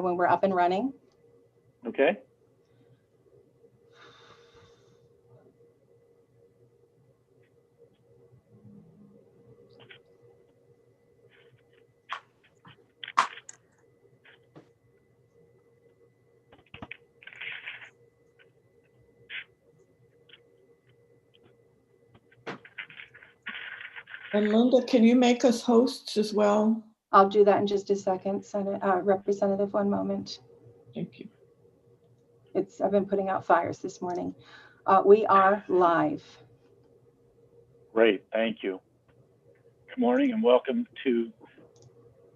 when we're up and running. Okay. And Linda, can you make us hosts as well? I'll do that in just a second. Representative, one moment. Thank you. I've been putting out fires this morning. We are live. Great, thank you. Good morning and welcome to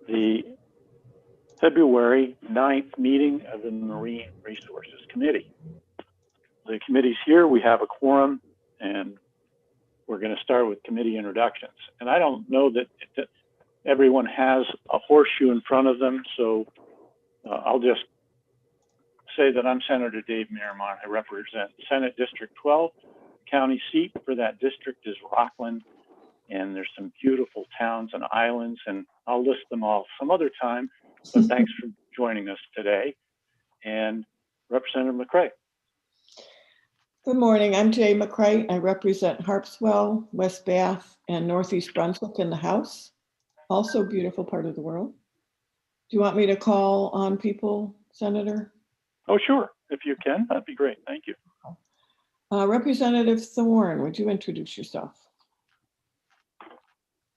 the February 9th meeting of the Marine Resources Committee. The committee's here, we have a quorum, and we're going to start with committee introductions. And I don't know that everyone has a horseshoe in front of them, so I'll just say that I'm Senator Dave Miramont. I represent Senate District 12. County seat for that district is Rockland, and there's some beautiful towns and islands, and I'll list them all some other time, but thanks for joining us today. And Representative McCray. Good morning, I'm Jay McCray. I represent Harpswell, West Bath, and Northeast Brunswick in the House. Also a beautiful part of the world. Do you want me to call on people, Senator? Oh, sure. If you can, that'd be great. Thank you. Representative Thorne, would you introduce yourself?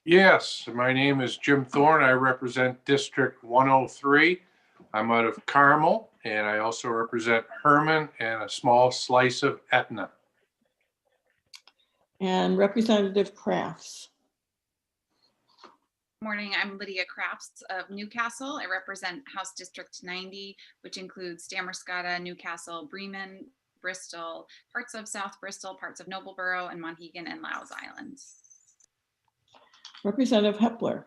Yes, my name is Jim Thorne. I represent District 103. I'm out of Carmel, and I also represent Herman and a small slice of Etna. And Representative Crafts. Morning, I'm Lydia Crafts of Newcastle. I represent House District 90, which includes Damerscott, Newcastle, Bremen, Bristol, parts of South Bristol, parts of Noblesboro, and Monhegan and Laos Islands. Representative Hepler.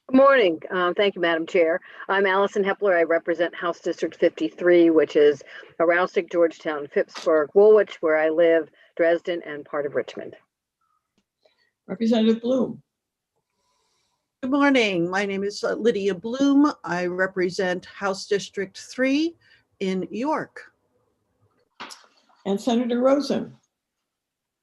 Good morning. Thank you, Madam Chair. I'm Allison Hepler. I represent House District 53, which is Aroostook, Georgetown, Phippsburg, Woolwich, where I live, Dresden, and part of Richmond. Representative Bloom. Good morning. My name is Lydia Bloom. I represent House District 3 in York. And Senator Rosen.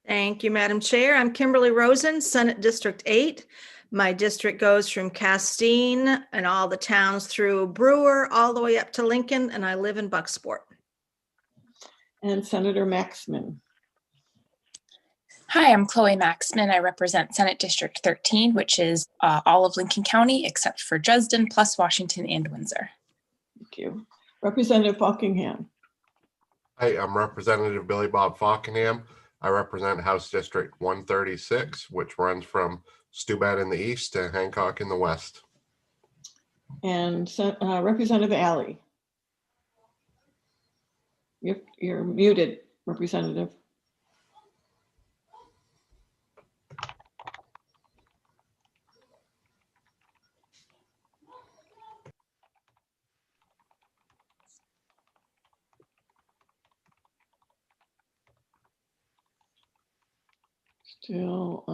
Thank you, Madam Chair. I'm Kimberly Rosen, Senate District 8. My district goes from Castine and all the towns through Brewer all the way up to Lincoln, and I live in Bucksport. And Senator Maxman. Hi, I'm Chloe Maxman. I represent Senate District 13, which is all of Lincoln County except for Dresden, plus Washington and Windsor. Thank you. Representative Falkingham. Hi, I'm Representative Billy Bob Falkingham. I represent House District 136, which runs from Steuben in the east to Hancock in the west. And Representative Alley. You're muted, Representative. Still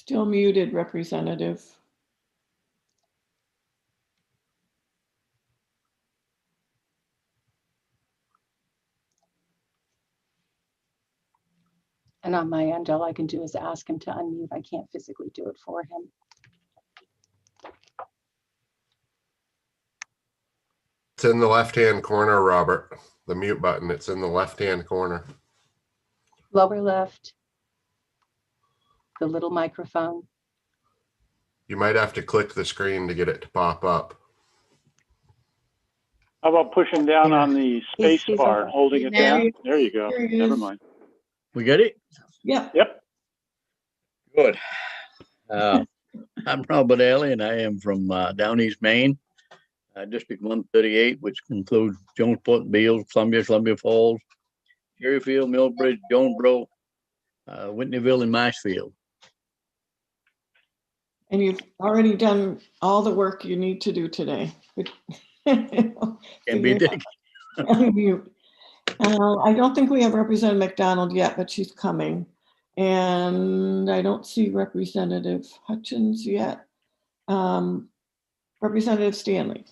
Still muted, Representative. And on my end, all I can do is ask him to unmute. I can't physically do it for him. It's in the left-hand corner, Robert. The mute button, it's in the left-hand corner. Lower left. The little microphone. You might have to click the screen to get it to pop up. How about pushing down on the space He's bar, over. holding it There down? There you go. there he Never is. mind. We got it? Yeah. Yep. Good. I'm Robert Alley, and I am from down East Maine, District 138, which includes Jonesport, Beals, Columbia, Columbia Falls, Cherryfield, Millbridge, Jonesboro, Whitneyville, and Marshfield. And you've already done all the work you need to do today. Can be taken. Unmute. I don't think we have Representative McDonald yet, but she's coming. And I don't see Representative Hutchins yet. Representative Stanley.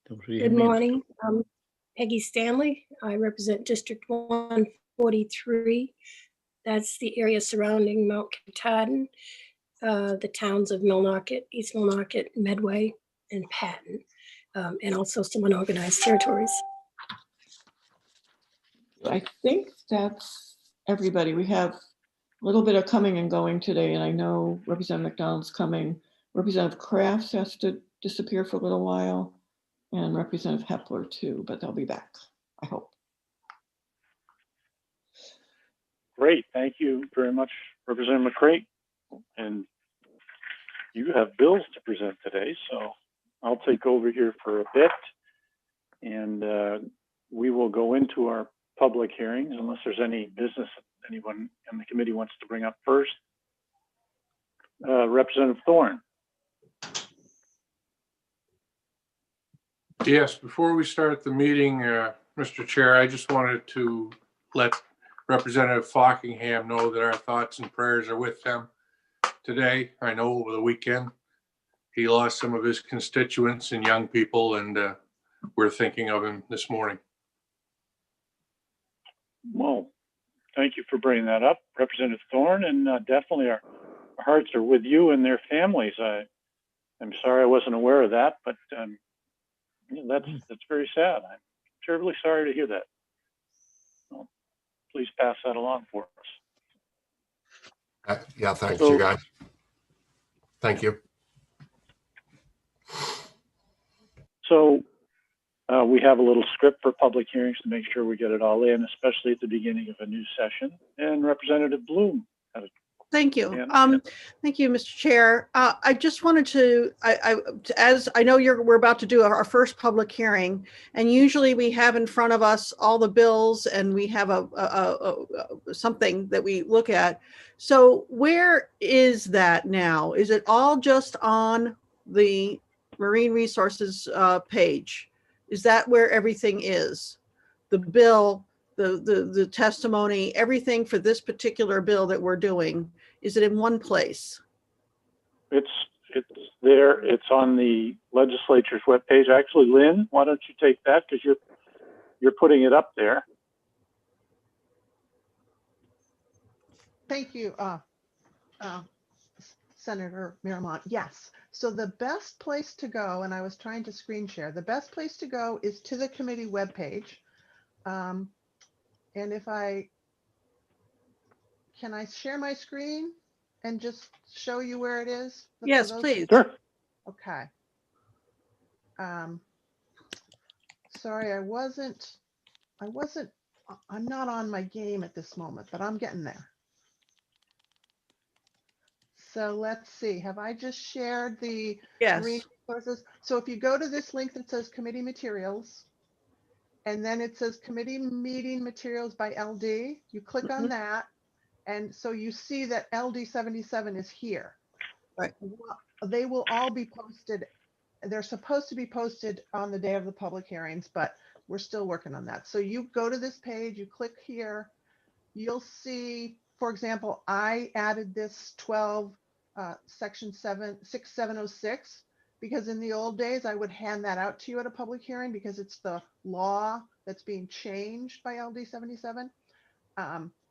Don't see Good him either. morning. I'm Peggy Stanley. I represent District 143. That's the area surrounding Mount Katahdin, the towns of Millnocket, East Millnocket, Medway, and Patton, and also some unorganized territories. I think that's everybody. We have a little bit of coming and going today, and I know Representative McDonald's coming. Representative Crafts has to disappear for a little while, and Representative Hepler too, but they'll be back, I hope. Great, thank you very much, Representative McCray. And you have bills to present today, so I'll take over here for a bit. And we will go into our public hearings unless there's any business anyone in the committee wants to bring up first. Representative Thorne. Yes, before we start the meeting, Mr. Chair, I just wanted to let Representative Fockingham know that our thoughts and prayers are with him today. I know over the weekend, he lost some of his constituents and young people, and we're thinking of him this morning. Well, thank you for bringing that up, Representative Thorne, and definitely our hearts are with you and their families. I'm sorry I wasn't aware of that, but that's very sad. I'm terribly sorry to hear that. Well, please pass that along for us. Yeah, thanks, So- you guys. Thank you. So we have a little script for public hearings to make sure we get it all in, especially at the beginning of a new session. And Representative Bloom. Thank you. Yeah. Thank you, Mr. Chair. I just wanted to, as I know we're about to do our first public hearing, and usually we have in front of us all the bills and we have something that we look at. So where is that now? Is it all just on the Marine Resources page? Is that where everything is? The bill, the testimony, everything for this particular bill that we're doing, is it in one place? It's there. It's on the legislature's webpage. Actually, Lynn, why don't you take that because you're putting it up there. Thank you, Senator Miramont. Yes. So the best place to go, and I was trying to screen share, the best place to go is to the committee webpage. And if can I share my screen and just show you where it is? Yes, please. Sure. Okay. Sorry, I'm not on my game at this moment, but I'm getting there. So let's see, have I just shared the Marine Resources? So if you go to this link that says committee materials, and then it says committee meeting materials by LD, you click on that. And so you see that LD 77 is here. Right. They will all be posted. They're supposed to be posted on the day of the public hearings, but we're still working on that. So you go to this page, you click here, you'll see, for example, I added this 12 section 6706 because in the old days I would hand that out to you at a public hearing because it's the law that's being changed by LD 77.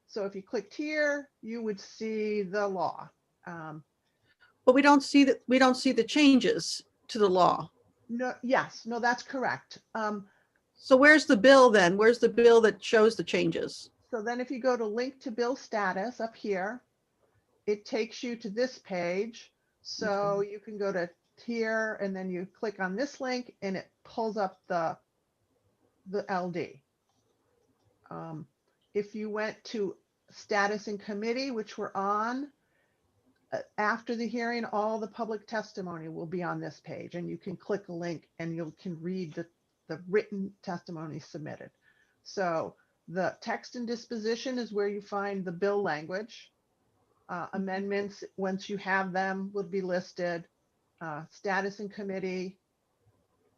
So if you clicked here, you would see the law. But we don't see the changes to the law. No, yes, no, that's correct. So where's the bill then? Where's the bill that shows the changes? So then if you go to link to bill status up here, it takes you to this page. So you can go to here and then you click on this link and it pulls up the LD. If you went to status and committee, which we're on, after the hearing, all the public testimony will be on this page and you can click a link and you can read the written testimony submitted. So the text and disposition is where you find the bill language. Amendments, once you have them, would be listed. Status and committee.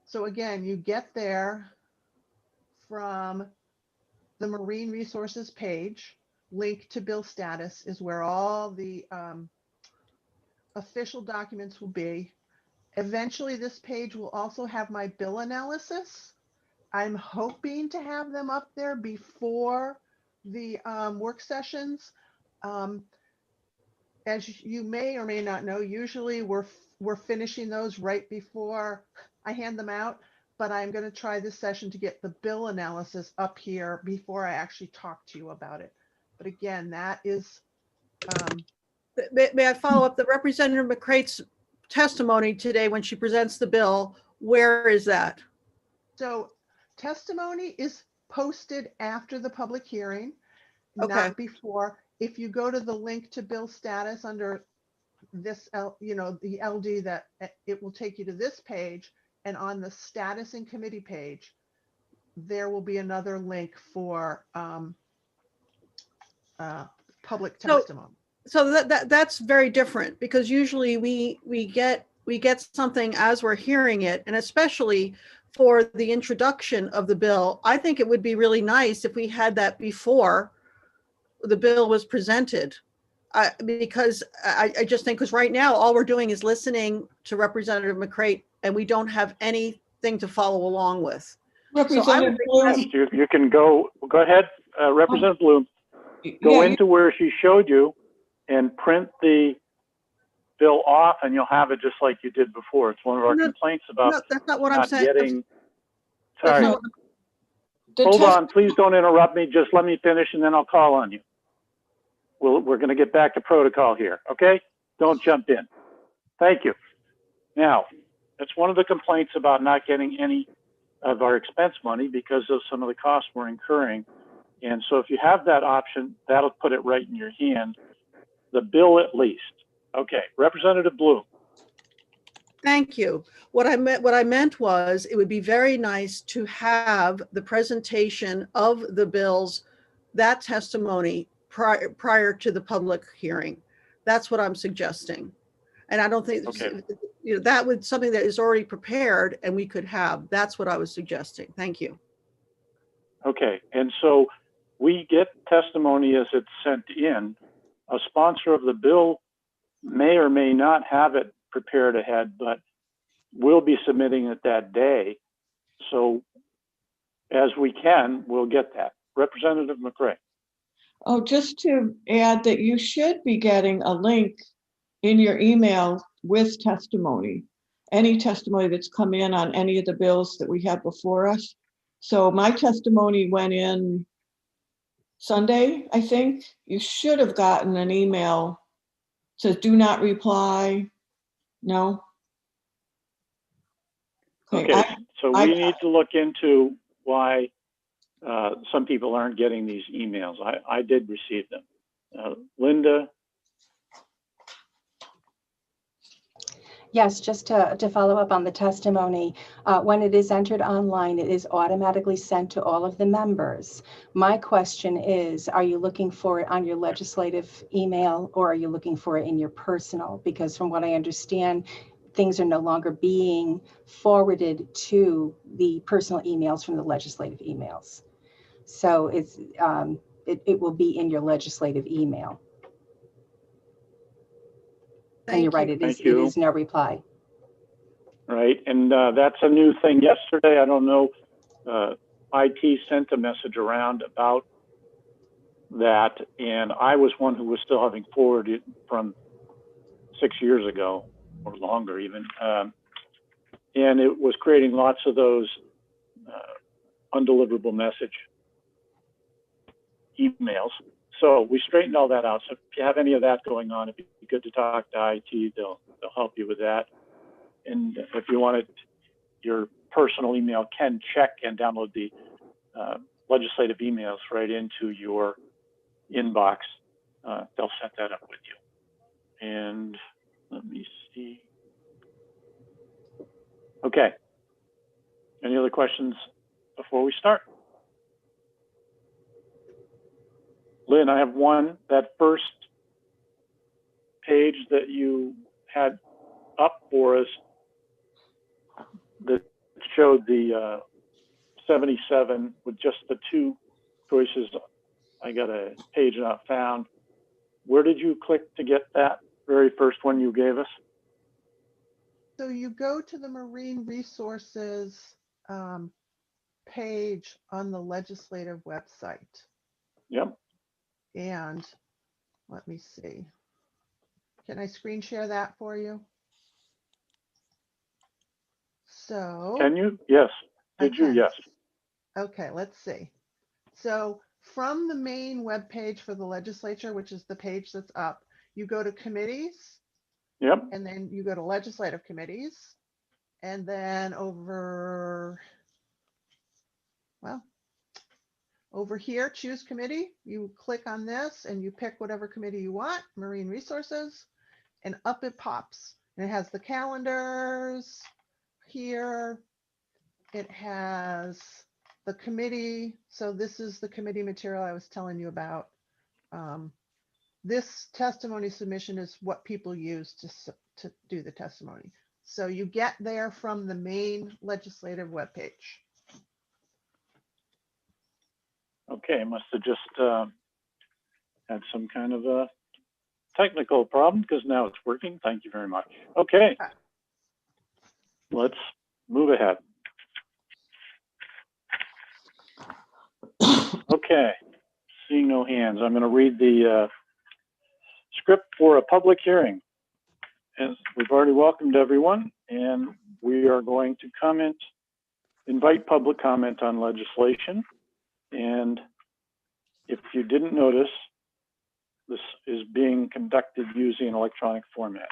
So again, you get there from the Marine Resources page, link to bill status is where all the official documents will be. Eventually, this page will also have my bill analysis. I'm hoping to have them up there before the work sessions. As you may or may not know, usually we're finishing those right before I hand them out, but I'm going to try this session to get the bill analysis up here before I actually talk to you about it. But again, that is May I follow up? The Representative McCrate's testimony today, when she presents the bill, where is that? so testimony is posted after the public hearing, Okay. not before. If you go to the link to bill status under this, the LD, that it will take you to this page, and on the status and committee page, there will be another link for public testimony. So that's very different, because usually we get something as we're hearing it, and especially for the introduction of the bill, I think it would be really nice if we had that before the bill was presented. Because I just think, because right now all we're doing is listening to Representative McCrate, and we don't have anything to follow along with. Representative Bloom, You can go ahead, Representative Bloom, go yeah, into where she showed you and print the bill off, and you'll have it just like you did before. It's one of our No, complaints about No, that's not what I'm not saying. getting. That's Sorry, not what- the hold test- on, please don't interrupt me. Just let me finish and then I'll call on you. We're going to get back to protocol here, okay? Don't jump in. Thank you. Now, that's one of the complaints about not getting any of our expense money because of some of the costs we're incurring. And so if you have that option, that'll put it right in your hand, the bill at least. Okay, Representative Bloom. Thank you. What I meant was, it would be very nice to have the presentation of the bills, that testimony prior to the public hearing. That's what I'm suggesting. And I don't think, Okay. that would something that is already prepared and we could have. That's what I was suggesting. Thank you. Okay, and so we get testimony as it's sent in. A sponsor of the bill may or may not have it prepared ahead, but we'll be submitting it that day. So as we can, we'll get that. Representative McCray. Oh, just to add that you should be getting a link in your email with testimony, any testimony that's come in on any of the bills that we have before us. So my testimony went in Sunday, I think. You should have gotten an email, says do not reply. No? Okay, so we need to look into why some people aren't getting these emails. I did receive them. Linda? Yes, just to follow up on the testimony, when it is entered online, it is automatically sent to all of the members. My question is, are you looking for it on your legislative email, or are you looking for it in your personal? Because from what I understand, things are no longer being forwarded to the personal emails from the legislative emails. So it's it will be in your legislative email. And you're right, it is no reply. Right, and that's a new thing yesterday. I don't know, IT sent a message around about that, and I was one who was still having forwarded from 6 years ago or longer even, and it was creating lots of those undeliverable message emails. So we straightened all that out. So if you have any of that going on, it'd be good to talk to IT. They'll help you with that. And if you wanted your personal email, can check and download the legislative emails right into your inbox. They'll set that up with you. And let me see. Okay. Any other questions before we start? Lynn, I have one. That first page that you had up for us that showed the 77 with just the two choices. I got a page not found. Where did you click to get that very first one you gave us? So you go to the Marine Resources page on the legislative website. Yep. And let me see. Can I screen share that for you? So. Can you? Yes. Did you? Okay. Yes. Okay, let's see. So from the main web page for the legislature, which is the page that's up, you go to committees. Yep. And then you go to legislative committees. And then over here, choose committee. You click on this and you pick whatever committee you want, Marine Resources, and up it pops. And it has the calendars here. It has the committee. So this is the committee material I was telling you about. This testimony submission is what people use to do the testimony. So you get there from the main legislative webpage. Okay, must have just had some kind of a technical problem because now it's working. Thank you very much. Okay, let's move ahead. Okay, seeing no hands, I'm going to read the script for a public hearing. And we've already welcomed everyone, and we are going to invite public comment on legislation. And if you didn't notice, this is being conducted using an electronic format.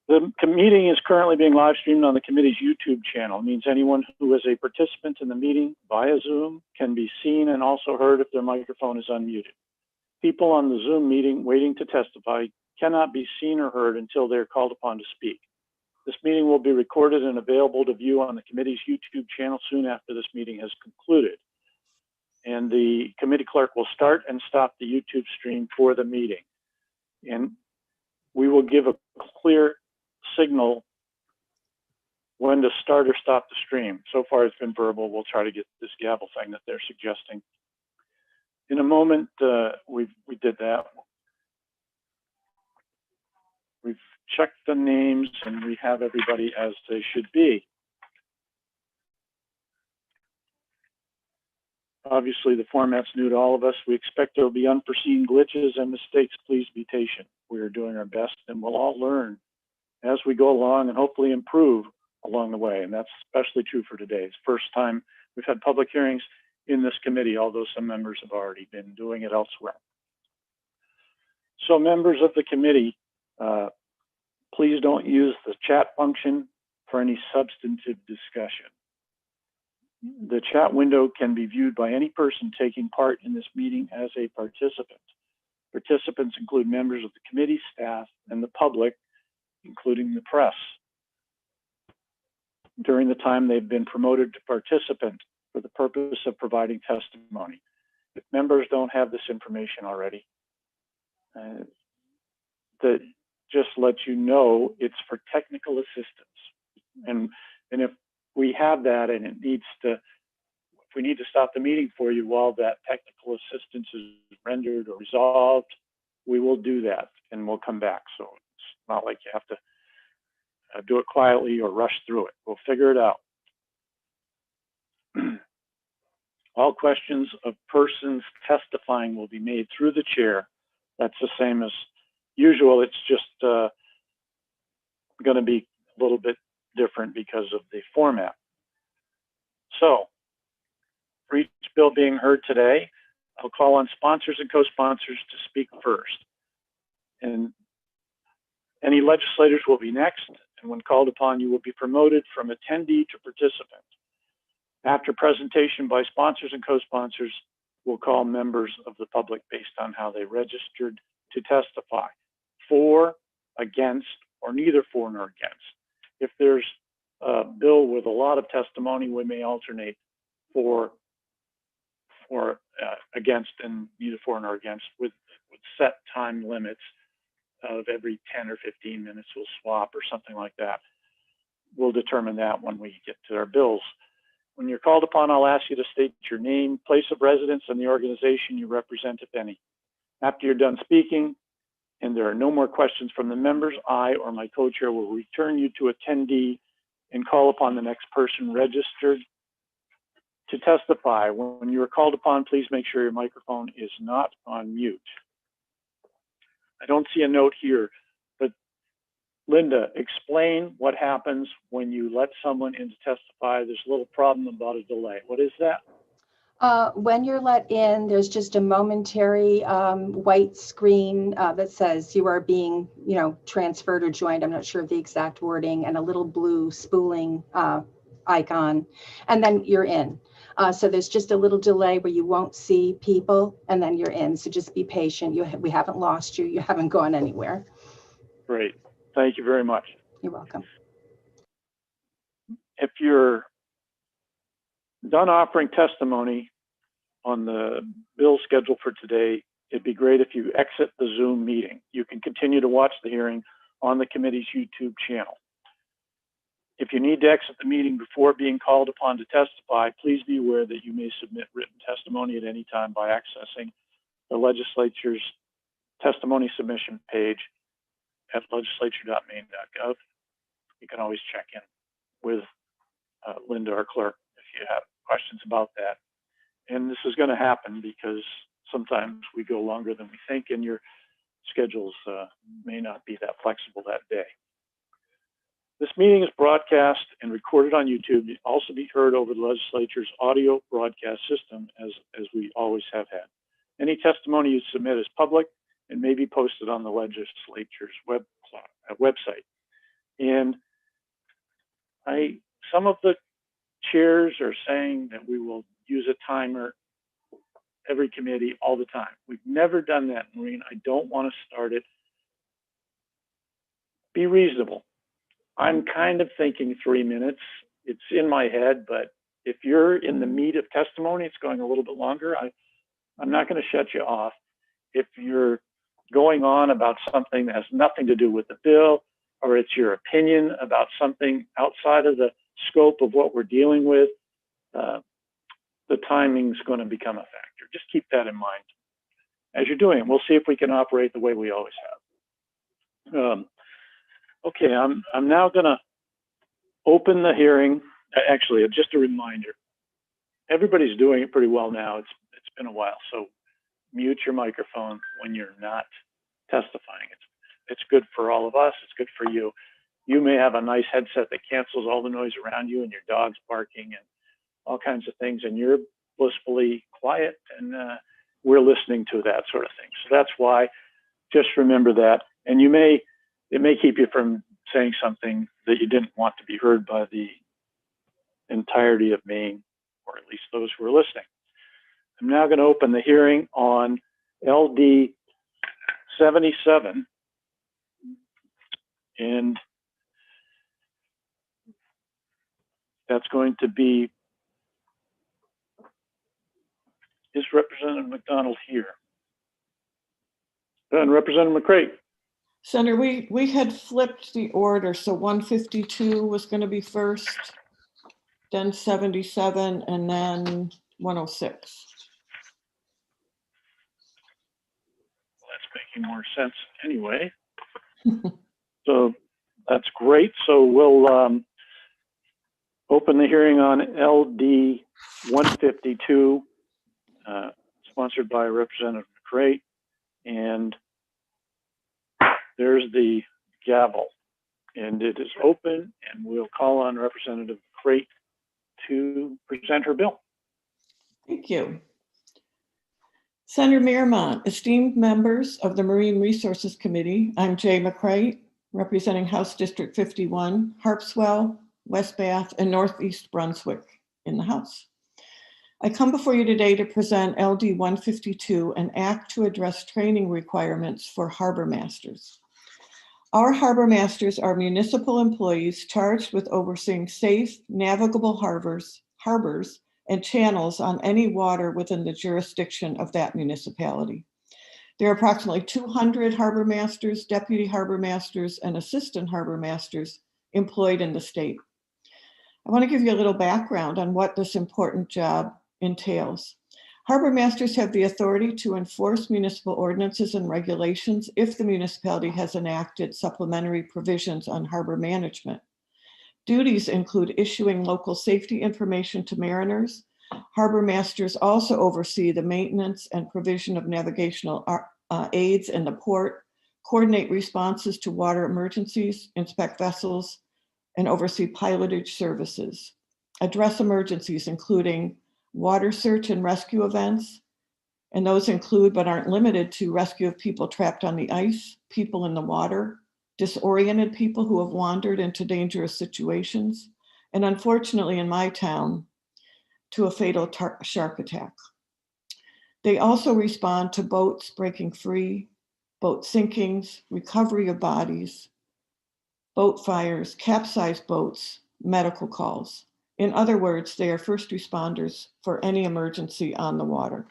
The meeting is currently being live streamed on the committee's YouTube channel. It means anyone who is a participant in the meeting via Zoom can be seen and also heard if their microphone is unmuted. People on the Zoom meeting waiting to testify cannot be seen or heard until they're called upon to speak. This meeting will be recorded and available to view on the committee's YouTube channel soon after this meeting has concluded. And the committee clerk will start and stop the YouTube stream for the meeting. And we will give a clear signal when to start or stop the stream. So far it's been verbal. We'll try to get this gavel thing that they're suggesting. In a moment, we did that. We've checked the names and we have everybody as they should be. Obviously, the format's new to all of us. We expect there will be unforeseen glitches and mistakes. Please be patient. We are doing our best and we'll all learn as we go along and hopefully improve along the way. And that's especially true for today. It's the first time we've had public hearings in this committee, although some members have already been doing it elsewhere. So members of the committee, please don't use the chat function for any substantive discussion. The chat window can be viewed by any person taking part in this meeting as a participant. Participants include members of the committee, staff, and the public, including the press, during the time they've been promoted to participant for the purpose of providing testimony. If members don't have this information already, that just let you know it's for technical assistance. And if we have that and it needs to, if we need to stop the meeting for you while that technical assistance is rendered or resolved, we will do that and we'll come back. So it's not like you have to do it quietly or rush through it. We'll figure it out. All questions of persons testifying will be made through the chair. That's the same as usual. It's just going to be a little bit different because of the format. So for each bill being heard today, I'll call on sponsors and co-sponsors to speak first. And any legislators will be next. And when called upon, you will be promoted from attendee to participant. After presentation by sponsors and co-sponsors, we'll call members of the public based on how they registered to testify. For, against, or neither for nor against. If there's a bill with a lot of testimony, we may alternate for against, and neither for nor against with set time limits of every 10 or 15 minutes we'll swap or something like that. we'll determine that when we get to our bills. When you're called upon, I'll ask you to state your name, place of residence, and the organization you represent, if any. After you're done speaking, and there are no more questions from the members, I or my co-chair will return you to attendee and call upon the next person registered to testify. When you are called upon, please make sure your microphone is not on mute. I don't see a note here, but Linda, explain what happens when you let someone in to testify. There's a little problem about a delay. What is that? When you're let in, there's just a momentary white screen that says you are being, transferred or joined. I'm not sure of the exact wording, and a little blue spooling icon, and then you're in. So there's just a little delay where you won't see people, and then you're in. So just be patient. We haven't lost you. You haven't gone anywhere. Great. Thank you very much. You're welcome. If you're done offering testimony on the bill schedule for today, it'd be great if you exit the Zoom meeting. You can continue to watch the hearing on the committee's YouTube channel. If you need to exit the meeting before being called upon to testify, please be aware that you may submit written testimony at any time by accessing the legislature's testimony submission page at legislature.maine.gov. You can always check in with Linda, our clerk, if you have questions about that. And this is going to happen because sometimes we go longer than we think, and your schedules may not be that flexible that day. This meeting is broadcast and recorded on YouTube. It also be heard over the legislature's audio broadcast system, as we always have had. Any testimony you submit is public and may be posted on the legislature's website. And some of the chairs are saying that we will use a timer every committee all the time. We've never done that, Maureen. I don't want to start it. Be reasonable. I'm kind of thinking 3 minutes. It's in my head, but if you're in the meat of testimony, it's going a little bit longer. I'm not going to shut you off. If you're going on about something that has nothing to do with the bill, or it's your opinion about something outside of the scope of what we're dealing with, the timing's going to become a factor. Just keep that in mind as you're doing it. We'll see if we can operate the way we always have. Okay, I'm now going to open the hearing. Actually, just a reminder, everybody's doing it pretty well now. It's been a while, so mute your microphone when you're not testifying. It's good for all of us. It's good for you. You may have a nice headset that cancels all the noise around you, and your dog's barking and all kinds of things, and you're blissfully quiet, and we're listening to that sort of thing. So that's why, just remember that. And it may keep you from saying something that you didn't want to be heard by the entirety of Maine, or at least those who are listening. I'm now going to open the hearing on LD 77. And that's going to be, is Representative McDonald here? And Representative McCray. Senator, we had flipped the order, so 152 was going to be first, then 77, and then 106. Well, that's making more sense anyway. So that's great. So we'll open the hearing on LD 152, sponsored by Representative McCray, and there's the gavel, and it is open, and we'll call on Representative McCray to present her bill. Thank you. Senator Miramont, esteemed members of the Marine Resources Committee, I'm Jay McCray, representing House District 51, Harpswell, West Bath, and Northeast Brunswick in the House. I come before you today to present LD 152, an act to address training requirements for harbor masters. Our harbor masters are municipal employees charged with overseeing safe, navigable harbors, and channels on any water within the jurisdiction of that municipality. There are approximately 200 harbor masters, deputy harbor masters, and assistant harbor masters employed in the state. I want to give you a little background on what this important job entails. Harbor masters have the authority to enforce municipal ordinances and regulations if the municipality has enacted supplementary provisions on harbor management. Duties include issuing local safety information to mariners. Harbor masters also oversee the maintenance and provision of navigational aids in the port, coordinate responses to water emergencies, inspect vessels, and oversee pilotage services, address emergencies, including water search and rescue events, and those include but aren't limited to rescue of people trapped on the ice, people in the water, disoriented people who have wandered into dangerous situations, and unfortunately in my town, to a fatal shark attack. They also respond to boats breaking free, boat sinkings, recovery of bodies, boat fires, capsized boats, medical calls. In other words, they are first responders for any emergency on the water.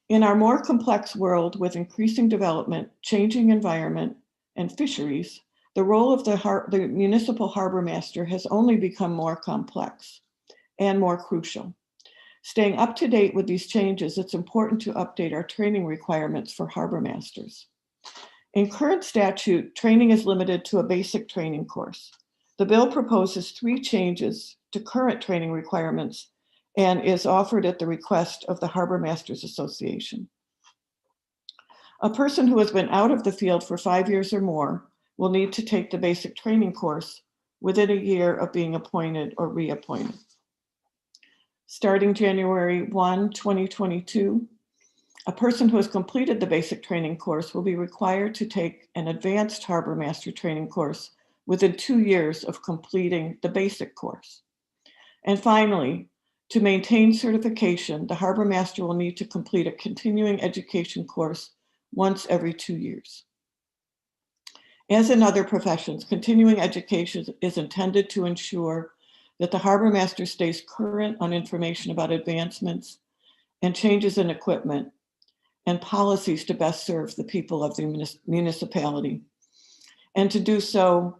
In our more complex world with increasing development, changing environment, and fisheries, the role of the municipal harbor master has only become more complex and more crucial. Staying up to date with these changes, it's important to update our training requirements for harbor masters. In current statute, training is limited to a basic training course. The bill proposes 3 changes to current training requirements and is offered at the request of the Harbor Masters Association. A person who has been out of the field for 5 years or more will need to take the basic training course within a year of being appointed or reappointed. Starting January 1, 2022, a person who has completed the basic training course will be required to take an advanced harbor master training course within 2 years of completing the basic course. And finally, to maintain certification, the harbor master will need to complete a continuing education course once every 2 years. As in other professions, continuing education is intended to ensure that the harbor master stays current on information about advancements and changes in equipment and policies to best serve the people of the municipality, and to do so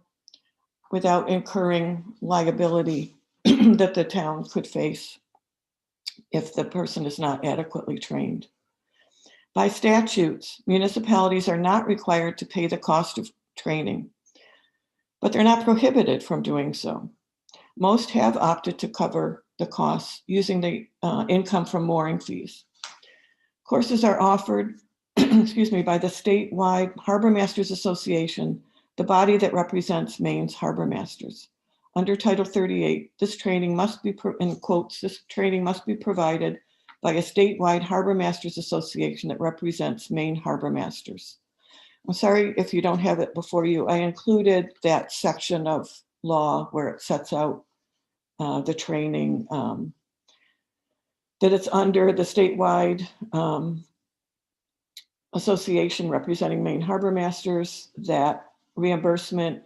without incurring liability that the town could face if the person is not adequately trained. By statutes, municipalities are not required to pay the cost of training, but they're not prohibited from doing so. Most have opted to cover the costs using the income from mooring fees. Courses are offered by the statewide Harbor Masters Association, the body that represents Maine's harbor masters. Under Title 38, this training must be, in quotes, this training must be provided by a statewide Harbor Masters Association that represents Maine harbor masters. I'm sorry if you don't have it before you. I included that section of law where it sets out the training, that it's under the statewide association representing Maine harbor masters, that reimbursement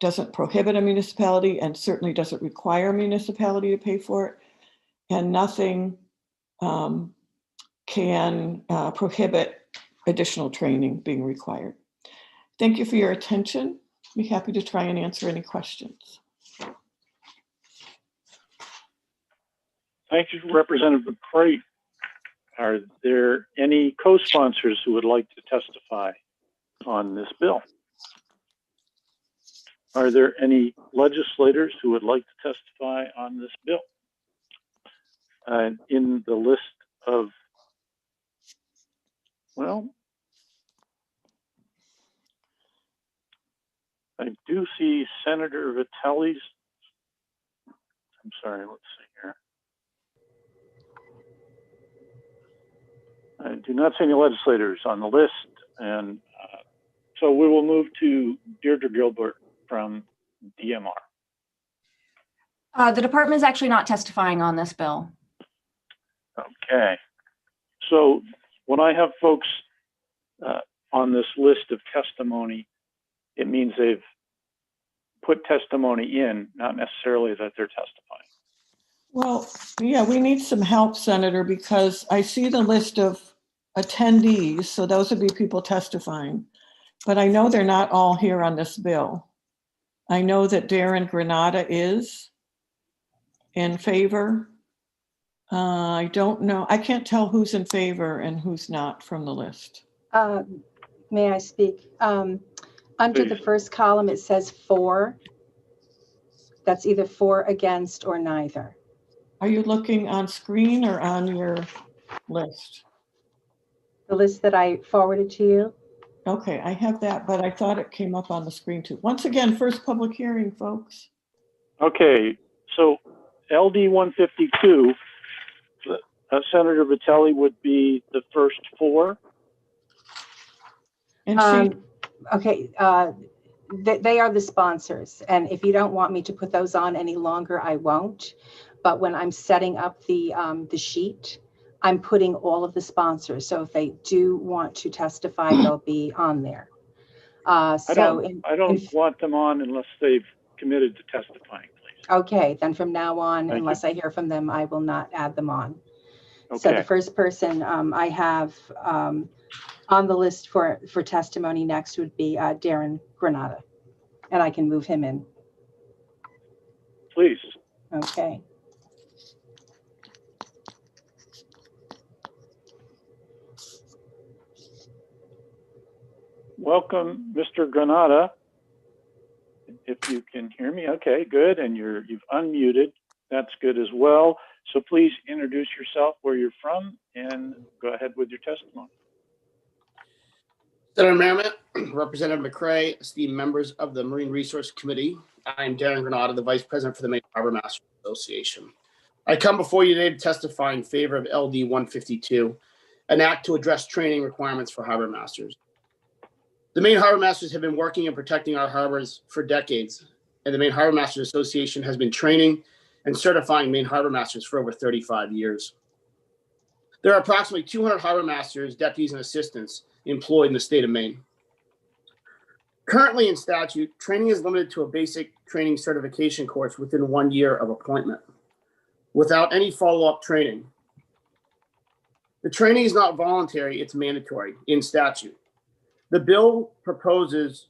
doesn't prohibit a municipality and certainly doesn't require a municipality to pay for it, and nothing can prohibit additional training being required. Thank you for your attention. I'd be happy to try and answer any questions. Thank you, Representative McCray. Are there any co-sponsors who would like to testify on this bill? Are there any legislators who would like to testify on this bill? In the list of, well, I do see Senator Vitelli's. I'm sorry, let's see here. I do not see any legislators on the list, and so we will move to Deirdre Gilbert from DMR. The department is actually not testifying on this bill. Okay. So when I have folks on this list of testimony, it means they've put testimony in, not necessarily that they're testifying. Well, yeah, we need some help, Senator, because I see the list of attendees, so those would be people testifying, but I know they're not all here on this bill. I know that Darren Granata is in favor. I don't know. I can't tell who's in favor and who's not from the list. May I speak? Under the Please. first column, it says for. That's either for, against, or neither. Are you looking on screen or on your list? The list that I forwarded to you. Okay, I have that, but I thought it came up on the screen too. Once again, first public hearing, folks. Okay, so LD 152, Senator Vitelli would be the first four. And she, Okay, they are the sponsors, and if you don't want me to put those on any longer, I won't. But when I'm setting up the sheet, I'm putting all of the sponsors. So if they do want to testify, they'll be on there. I don't want them on unless they've committed to testifying, please. Okay, then from now on, Thank unless you. I hear from them, I will not add them on. Okay. So the first person I have on the list for testimony next would be Darren Granata, and I can move him in. Please. Okay. Welcome, Mr. Granata. If you can hear me, okay, good. And you've unmuted. That's good as well. So please introduce yourself, where you're from, and go ahead with your testimony. Senator Merriman, Representative McCray, esteemed members of the Marine Resource Committee. I am Darren Granata, the Vice President for the Maine Harbor Masters Association. I come before you today to testify in favor of LD 152, an act to address training requirements for harbor masters. The Maine Harbor Masters have been working and protecting our harbors for decades, and the Maine Harbor Masters Association has been training and certifying Maine Harbor Masters for over 35 years. There are approximately 200 harbor masters, deputies, and assistants employed in the state of Maine. Currently in statute, training is limited to a basic training certification course within 1 year of appointment, without any follow-up training. The training is not voluntary, it's mandatory in statute. This bill proposes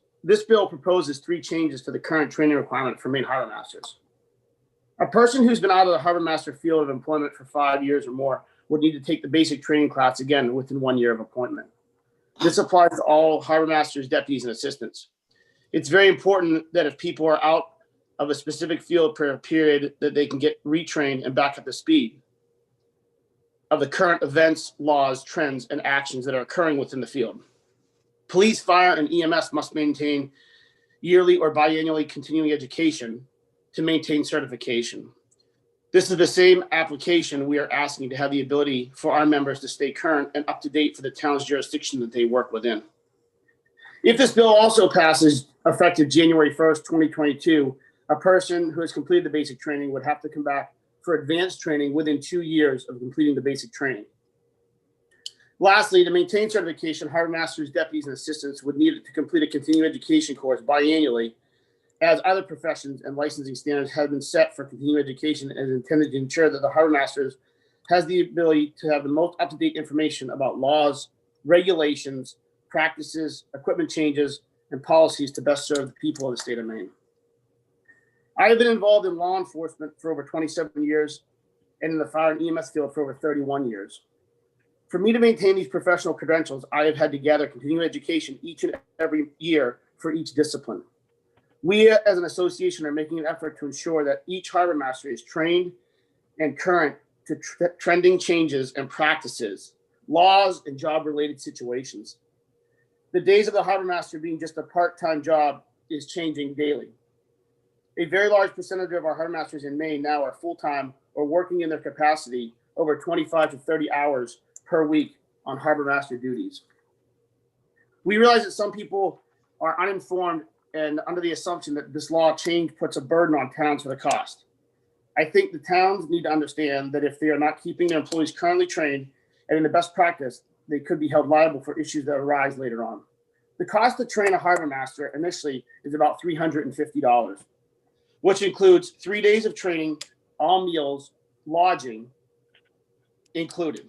3 changes to the current training requirement for Maine Harbor Masters. A person who's been out of the harbor master field of employment for 5 years or more would need to take the basic training class again within 1 year of appointment. This applies to all harbor masters, deputies, and assistants. It's very important that if people are out of a specific field for a period, that they can get retrained and back up to speed of the current events, laws, trends, and actions that are occurring within the field. Police, fire, and EMS must maintain yearly or biannually continuing education to maintain certification. This is the same application we are asking to have the ability for our members to stay current and up to date for the town's jurisdiction that they work within. If this bill also passes effective January 1st, 2022, a person who has completed the basic training would have to come back for advanced training within 2 years of completing the basic training. Lastly, to maintain certification, harbor masters, deputies, and assistants would need to complete a continuing education course biannually, as other professions and licensing standards have been set for continuing education and is intended to ensure that the harbor masters has the ability to have the most up-to-date information about laws, regulations, practices, equipment changes, and policies to best serve the people of the state of Maine. I have been involved in law enforcement for over 27 years and in the fire and EMS field for over 31 years. For me to maintain these professional credentials, I have had to gather continuing education each and every year for each discipline. We as an association are making an effort to ensure that each harbor master is trained and current to trending changes and practices, laws, and job-related situations. The days of the harbor master being just a part-time job is changing daily. A very large percentage of our harbor masters in Maine now are full-time or working in their capacity over 25 to 30 hours per week on harbor master duties. We realize that some people are uninformed and under the assumption that this law change puts a burden on towns for the cost. I think the towns need to understand that if they are not keeping their employees currently trained and in the best practice, they could be held liable for issues that arise later on. The cost to train a harbor master initially is about $350, which includes 3 days of training, all meals, lodging included.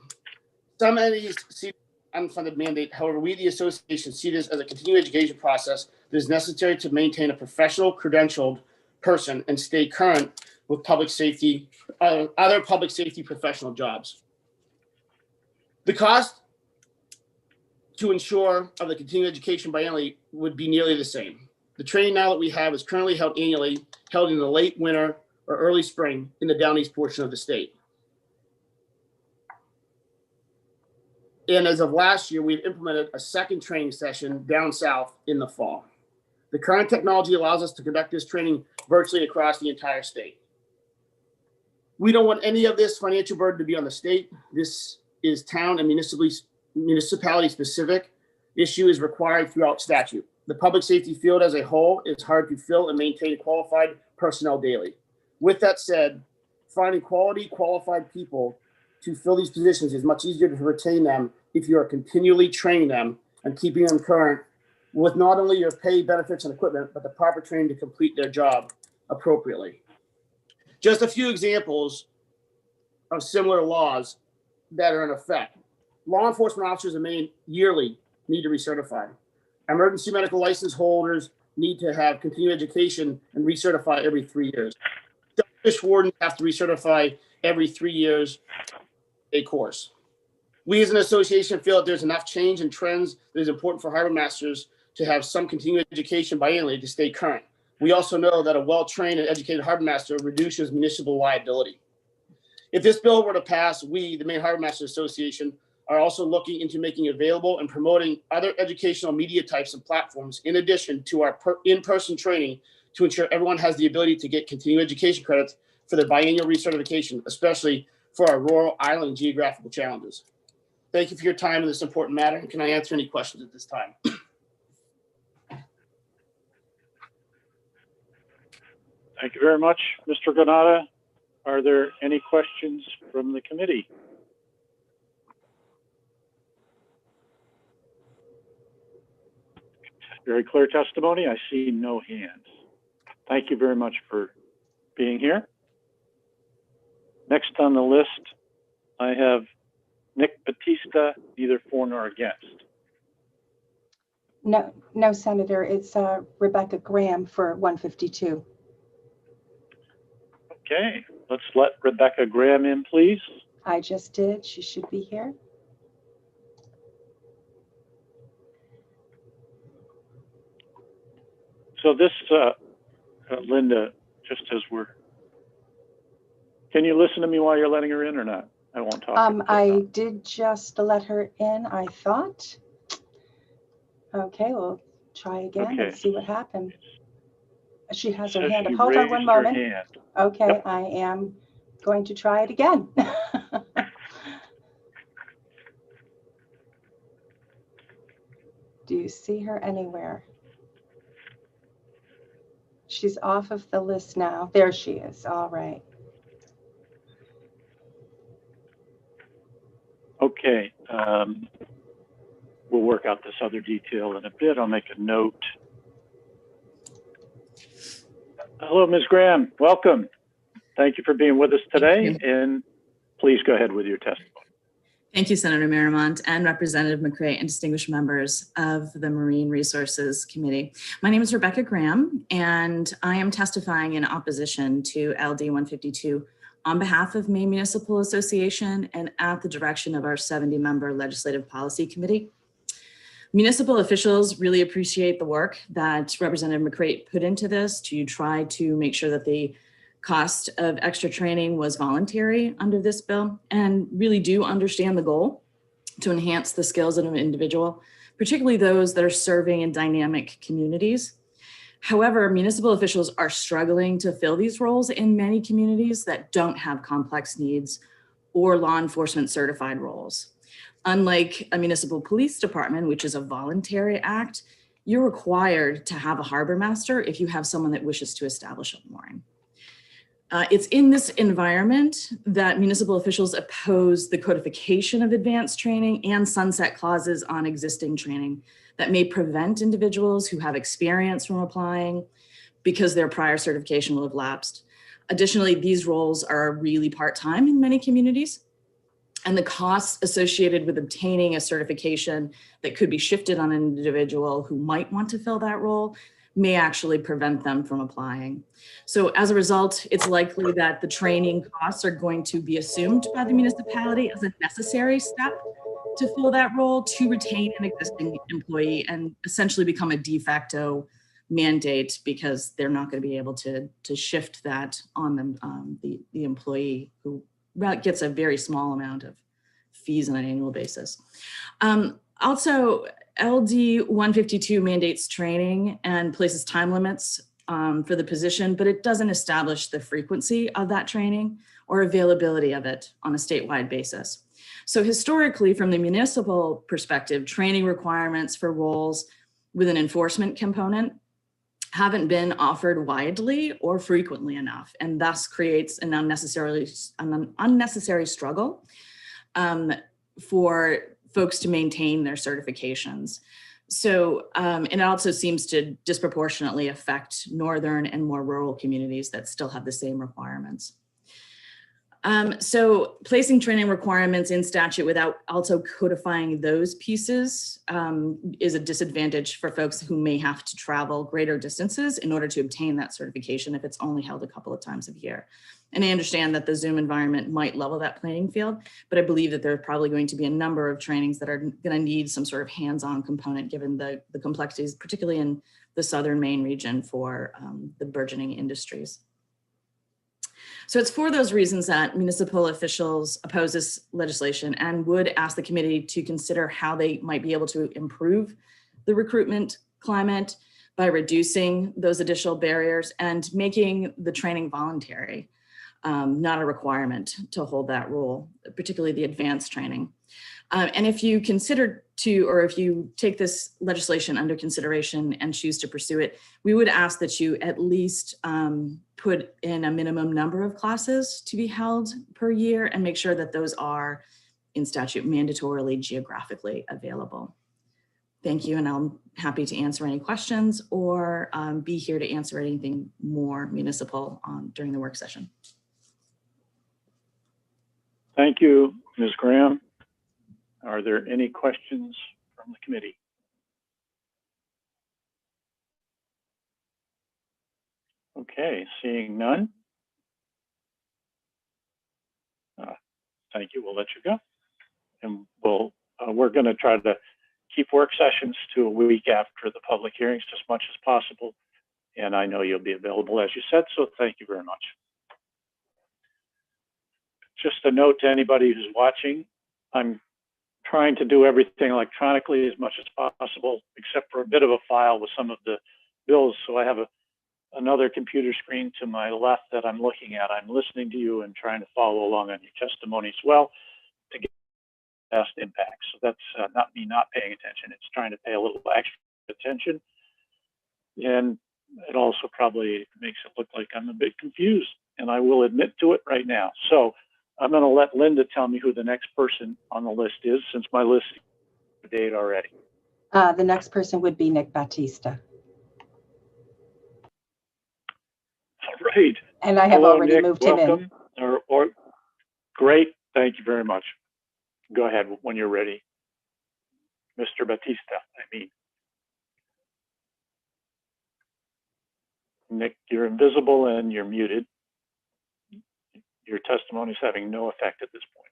Some entities see unfunded mandate. However, we, the association, see this as a continuing education process that is necessary to maintain a professional, credentialed person and stay current with public safety, other public safety professional jobs. The cost to ensure of the continuing education biannually would be nearly the same. The training now that we have is currently held annually, held in the late winter or early spring in the down east portion of the state. And as of last year, we've implemented a second training session down south in the fall. The current technology allows us to conduct this training virtually across the entire state. We don't want any of this financial burden to be on the state. This is town and municipality specific issue is required throughout statute. The public safety field as a whole is hard to fill and maintain qualified personnel daily. With that said, finding quality qualified people to fill these positions is much easier to retain them if you are continually training them and keeping them current with not only your pay, benefits, and equipment, but the proper training to complete their job appropriately. Just a few examples of similar laws that are in effect. Law enforcement officers yearly need to recertify. Emergency medical license holders need to have continuing education and recertify every 3 years. Fish wardens have to recertify every 3 years a course. We as an association feel that there's enough change and trends that is important for harbor masters to have some continuing education biannually to stay current. We also know that a well-trained and educated harbor master reduces municipal liability. If this bill were to pass, we, the Maine Harbor Masters Association, are also looking into making available and promoting other educational media types and platforms in addition to our in-person training to ensure everyone has the ability to get continuing education credits for their biannual recertification, especially for our rural island geographical challenges. Thank you for your time in this important matter. Can I answer any questions at this time? Thank you very much, Mr. Granata. Are there any questions from the committee? Very clear testimony. I see no hands. Thank you very much for being here. Next on the list, I have Nick Batista, neither for nor against. No, Senator, it's Rebecca Graham for 152. Okay, let's let Rebecca Graham in, please. I just did. She should be here. So this, Linda, just as can you listen to me while you're letting her in or not? I won't talk. I did just let her in, I thought. Okay, we'll try again and see what happens. She has her hand up. Hold on one moment. Okay, yep. I am going to try it again. Do you see her anywhere? She's off of the list now. There she is. All right. Okay. We'll work out this other detail in a bit. I'll make a note. Hello, Ms. Graham. Welcome. Thank you for being with us today. And please go ahead with your testimony. Thank you, Senator Miramont and Representative McCray and distinguished members of the Marine Resources Committee. My name is Rebecca Graham, and I am testifying in opposition to LD 152 on behalf of Maine Municipal Association and at the direction of our 70-member Legislative Policy Committee. Municipal officials really appreciate the work that Representative McCray put into this to try to make sure that the cost of extra training was voluntary under this bill, and really do understand the goal to enhance the skills of an individual, particularly those that are serving in dynamic communities. However, municipal officials are struggling to fill these roles in many communities that don't have complex needs or law enforcement certified roles. Unlike a municipal police department, which is a voluntary act, you're required to have a harbor master if you have someone that wishes to establish a mooring. It's in this environment that municipal officials oppose the codification of advanced training and sunset clauses on existing training that may prevent individuals who have experience from applying because their prior certification will have lapsed. Additionally, these roles are really part-time in many communities. And the costs associated with obtaining a certification that could be shifted on an individual who might want to fill that role may actually prevent them from applying. So as a result, it's likely that the training costs are going to be assumed by the municipality as a necessary step to fill that role to retain an existing employee and essentially become a de facto mandate, because they're not going to be able to shift that on them, the employee who gets a very small amount of fees on an annual basis. Also, LD 152 mandates training and places time limits for the position, but it doesn't establish the frequency of that training or availability of it on a statewide basis. So historically, from the municipal perspective, training requirements for roles with an enforcement component haven't been offered widely or frequently enough, and thus creates an unnecessary struggle for folks to maintain their certifications. So, and it also seems to disproportionately affect northern and more rural communities that still have the same requirements. So placing training requirements in statute without also codifying those pieces is a disadvantage for folks who may have to travel greater distances in order to obtain that certification if it's only held a couple of times a year. And I understand that the Zoom environment might level that playing field, but I believe that there are probably going to be a number of trainings that are going to need some sort of hands-on component given the complexities, particularly in the southern Maine region for the burgeoning industries. So it's for those reasons that municipal officials oppose this legislation and would ask the committee to consider how they might be able to improve the recruitment climate by reducing those additional barriers and making the training voluntary, not a requirement to hold that role, particularly the advanced training. And if you consider or if you take this legislation under consideration and choose to pursue it, we would ask that you at least put in a minimum number of classes to be held per year and make sure that those are in statute mandatorily geographically available. Thank you, and I'm happy to answer any questions or be here to answer anything more municipal during the work session. Thank you, Ms. Graham. Are there any questions from the committee? Okay, seeing none. Thank you. We'll let you go. And we're going to try to keep work sessions to a week after the public hearings as much as possible. And I know you'll be available as you said, so thank you very much. Just a note to anybody who's watching, I'm trying to do everything electronically as much as possible, except for a bit of a file with some of the bills. So I have another computer screen to my left that I'm looking at. I'm listening to you and trying to follow along on your testimony as well to get best impact. So that's not me not paying attention. It's trying to pay a little extra attention. And it also probably makes it look like I'm a bit confused, and I will admit to it right now. So I'm going to let Linda tell me who the next person on the list is, since my list is up to date already. The next person would be Nick Batista. All right. And I have Hello, already Nick. moved him in. Welcome. Great. Thank you very much. Go ahead when you're ready. Mr. Batista, I mean. Nick, you're invisible and you're muted. Your testimony is having no effect at this point.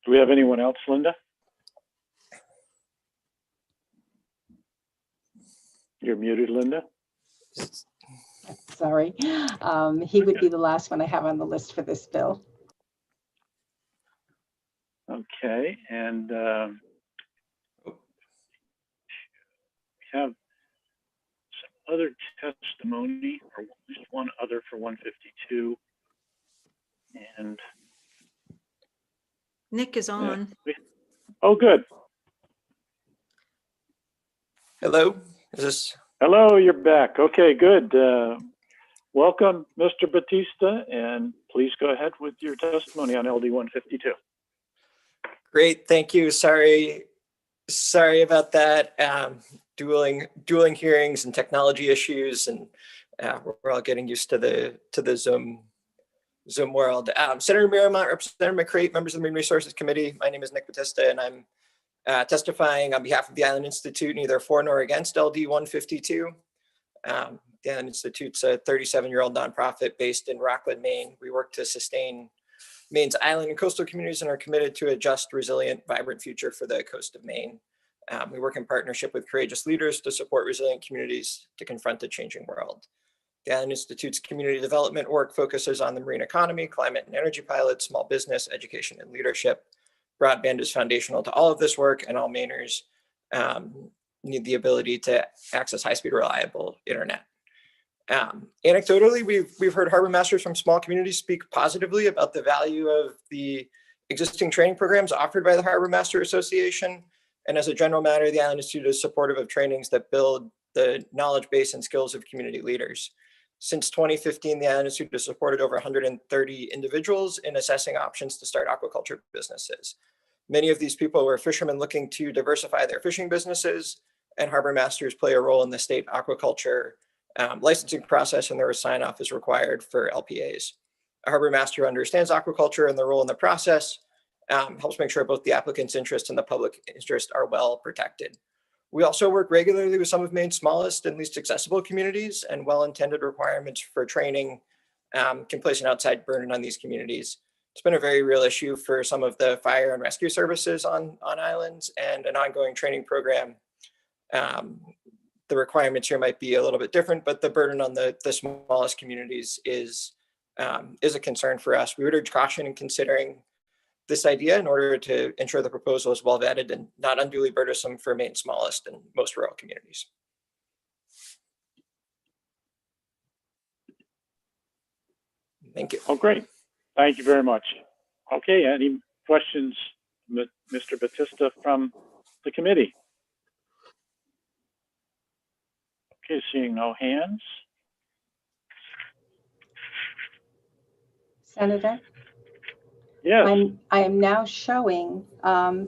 Do we have anyone else, Linda? You're muted, Linda. Sorry. He would be the last one I have on the list for this bill. Okay, and we have some other testimony, or at least one other for 152. And Nick is on. Oh, good. Hello, is this? Hello, you're back. Okay, good. Welcome, Mr. Batista, and please go ahead with your testimony on LD 152. Great, thank you. Sorry about that. dueling hearings and technology issues, and we're all getting used to the Zoom world. Senator Miramont, Representative McCreight, members of the Marine Resources Committee. My name is Nick Batista, and I'm testifying on behalf of the Island Institute, neither for nor against LD 152. The Island Institute's a 37-year-old nonprofit based in Rockland, Maine. We work to sustain Maine's island and coastal communities and are committed to a just, resilient, vibrant future for the coast of Maine. We work in partnership with courageous leaders to support resilient communities to confront the changing world. The Island Institute's community development work focuses on the marine economy, climate and energy pilots, small business, education, and leadership. Broadband is foundational to all of this work, and all Mainers need the ability to access high-speed, reliable internet. Anecdotally, we've heard harbor masters from small communities speak positively about the value of the existing training programs offered by the Harbor Master Association. And as a general matter, the Island Institute is supportive of trainings that build the knowledge base and skills of community leaders. Since 2015, the Island Institute has supported over 130 individuals in assessing options to start aquaculture businesses. Many of these people were fishermen looking to diversify their fishing businesses, and harbor masters play a role in the state aquaculture licensing process, and their sign off is required for LPAs. A harbor master understands aquaculture and the role in the process, helps make sure both the applicant's interest and the public interest are well protected. We also work regularly with some of Maine's smallest and least accessible communities, and well-intended requirements for training can place an outside burden on these communities. It's been a very real issue for some of the fire and rescue services on islands, and an ongoing training program. The requirements here might be a little bit different, but the burden on the smallest communities is a concern for us. We would urge caution in considering this idea in order to ensure the proposal is well vetted and not unduly burdensome for Maine's smallest and most rural communities. Thank you. Oh, great. Thank you very much. Okay, any questions, Mr. Batista, from the committee? Okay, seeing no hands. Senator? Yes. I am now showing,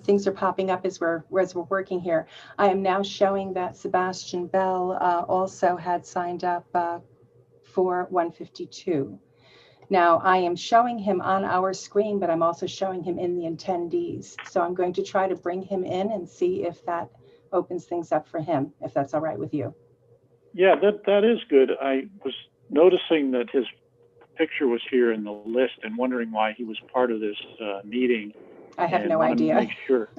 things are popping up as we're working here. I am now showing that Sebastian Bell also had signed up for 152. Now, I am showing him on our screen, but I'm also showing him in the attendees. So I'm going to try to bring him in and see if that opens things up for him, if that's all right with you. Yeah, that is good. I was noticing that his picture was here in the list and wondering why he was part of this meeting. I have no idea. Make sure.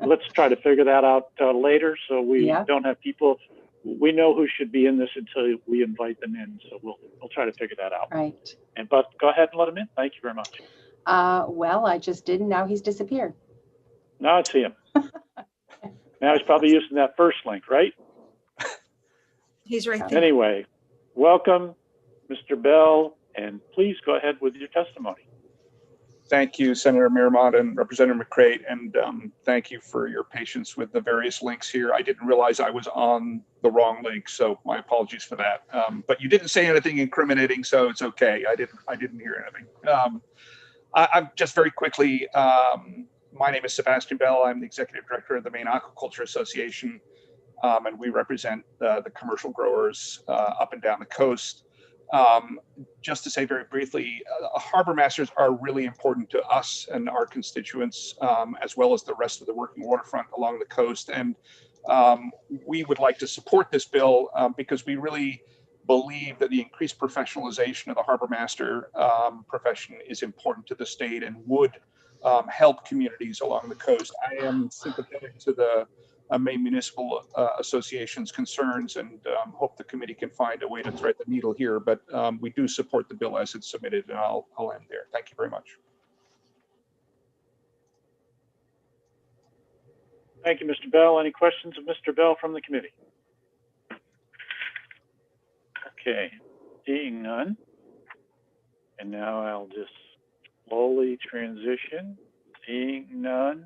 Let's try to figure that out later, so we don't have people. We know who should be in this until we invite them in. So we'll try to figure that out. Right. But go ahead and let him in. Thank you very much. Well, I just didn't. Now he's disappeared. Now I see him. Now he's probably using that first link, right? He's right there. Anyway, welcome, Mr. Bell, and please go ahead with your testimony. Thank you, Senator Miramont and Representative McCreight, and thank you for your patience with the various links here. I didn't realize I was on the wrong link, so my apologies for that. But you didn't say anything incriminating, so it's okay. I didn't hear anything. I'm just very quickly. My name is Sebastian Bell. I'm the executive director of the Maine Aquaculture Association, and we represent the commercial growers up and down the coast. Just to say very briefly, harbor masters are really important to us and our constituents, as well as the rest of the working waterfront along the coast. And we would like to support this bill because we really believe that the increased professionalization of the harbor master profession is important to the state and would help communities along the coast. I am sympathetic to the Maine Municipal Association's concerns and hope the committee can find a way to thread the needle here, but we do support the bill as it's submitted, and I'll end there. Thank you very much. Thank you, Mr. Bell. Any questions of Mr. Bell from the committee? Okay, seeing none. And now I'll just slowly transition. Seeing none,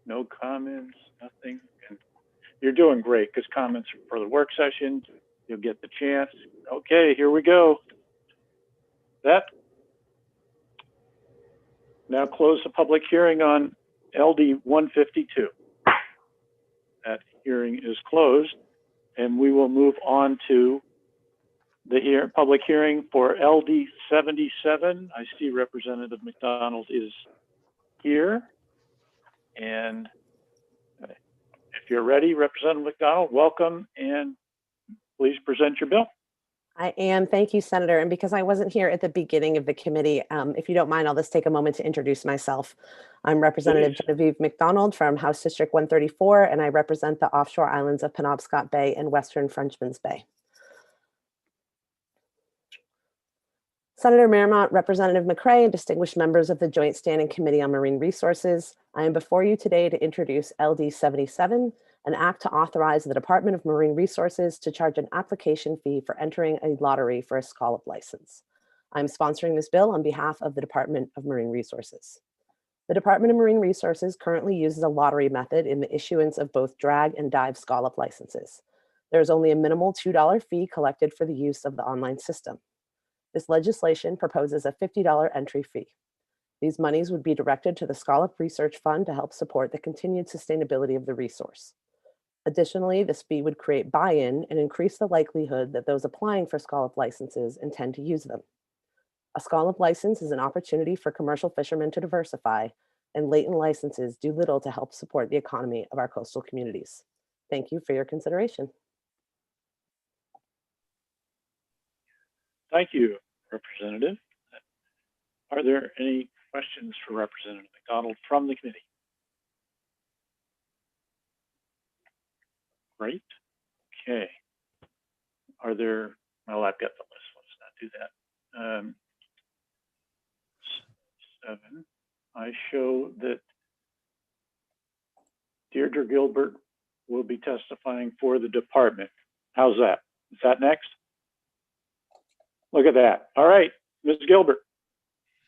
no comments, nothing. And you're doing great because comments are for the work session. You'll get the chance. Okay, here we go. That now close the public hearing on LD 152. That hearing is closed. and we will move on to the public hearing for LD 77. I see Representative McDonald is here. And if you're ready, Representative McDonald, welcome, and please present your bill. I am. Thank you, Senator. And because I wasn't here at the beginning of the committee, if you don't mind, I'll just take a moment to introduce myself. I'm Representative Genevieve McDonald from House District 134, and I represent the offshore islands of Penobscot Bay and Western Frenchman's Bay. Senator Marymount, Representative McCray, and distinguished members of the Joint Standing Committee on Marine Resources, I am before you today to introduce LD 77, an act to authorize the Department of Marine Resources to charge an application fee for entering a lottery for a scallop license. I'm sponsoring this bill on behalf of the Department of Marine Resources. The Department of Marine Resources currently uses a lottery method in the issuance of both drag and dive scallop licenses. There is only a minimal $2 fee collected for the use of the online system. This legislation proposes a $50 entry fee. These monies would be directed to the Scallop Research Fund to help support the continued sustainability of the resource. Additionally, this fee would create buy-in and increase the likelihood that those applying for scallop licenses intend to use them. A scallop license is an opportunity for commercial fishermen to diversify, and latent licenses do little to help support the economy of our coastal communities. Thank you for your consideration. Thank you, Representative. Are there any questions for Representative McDonald from the committee? Great. Okay. Are there, well, I've got the list. Let's not do that. 7. I show that Deirdre Gilbert will be testifying for the department. How's that? Is that next? Look at that. All right, Ms. Gilbert.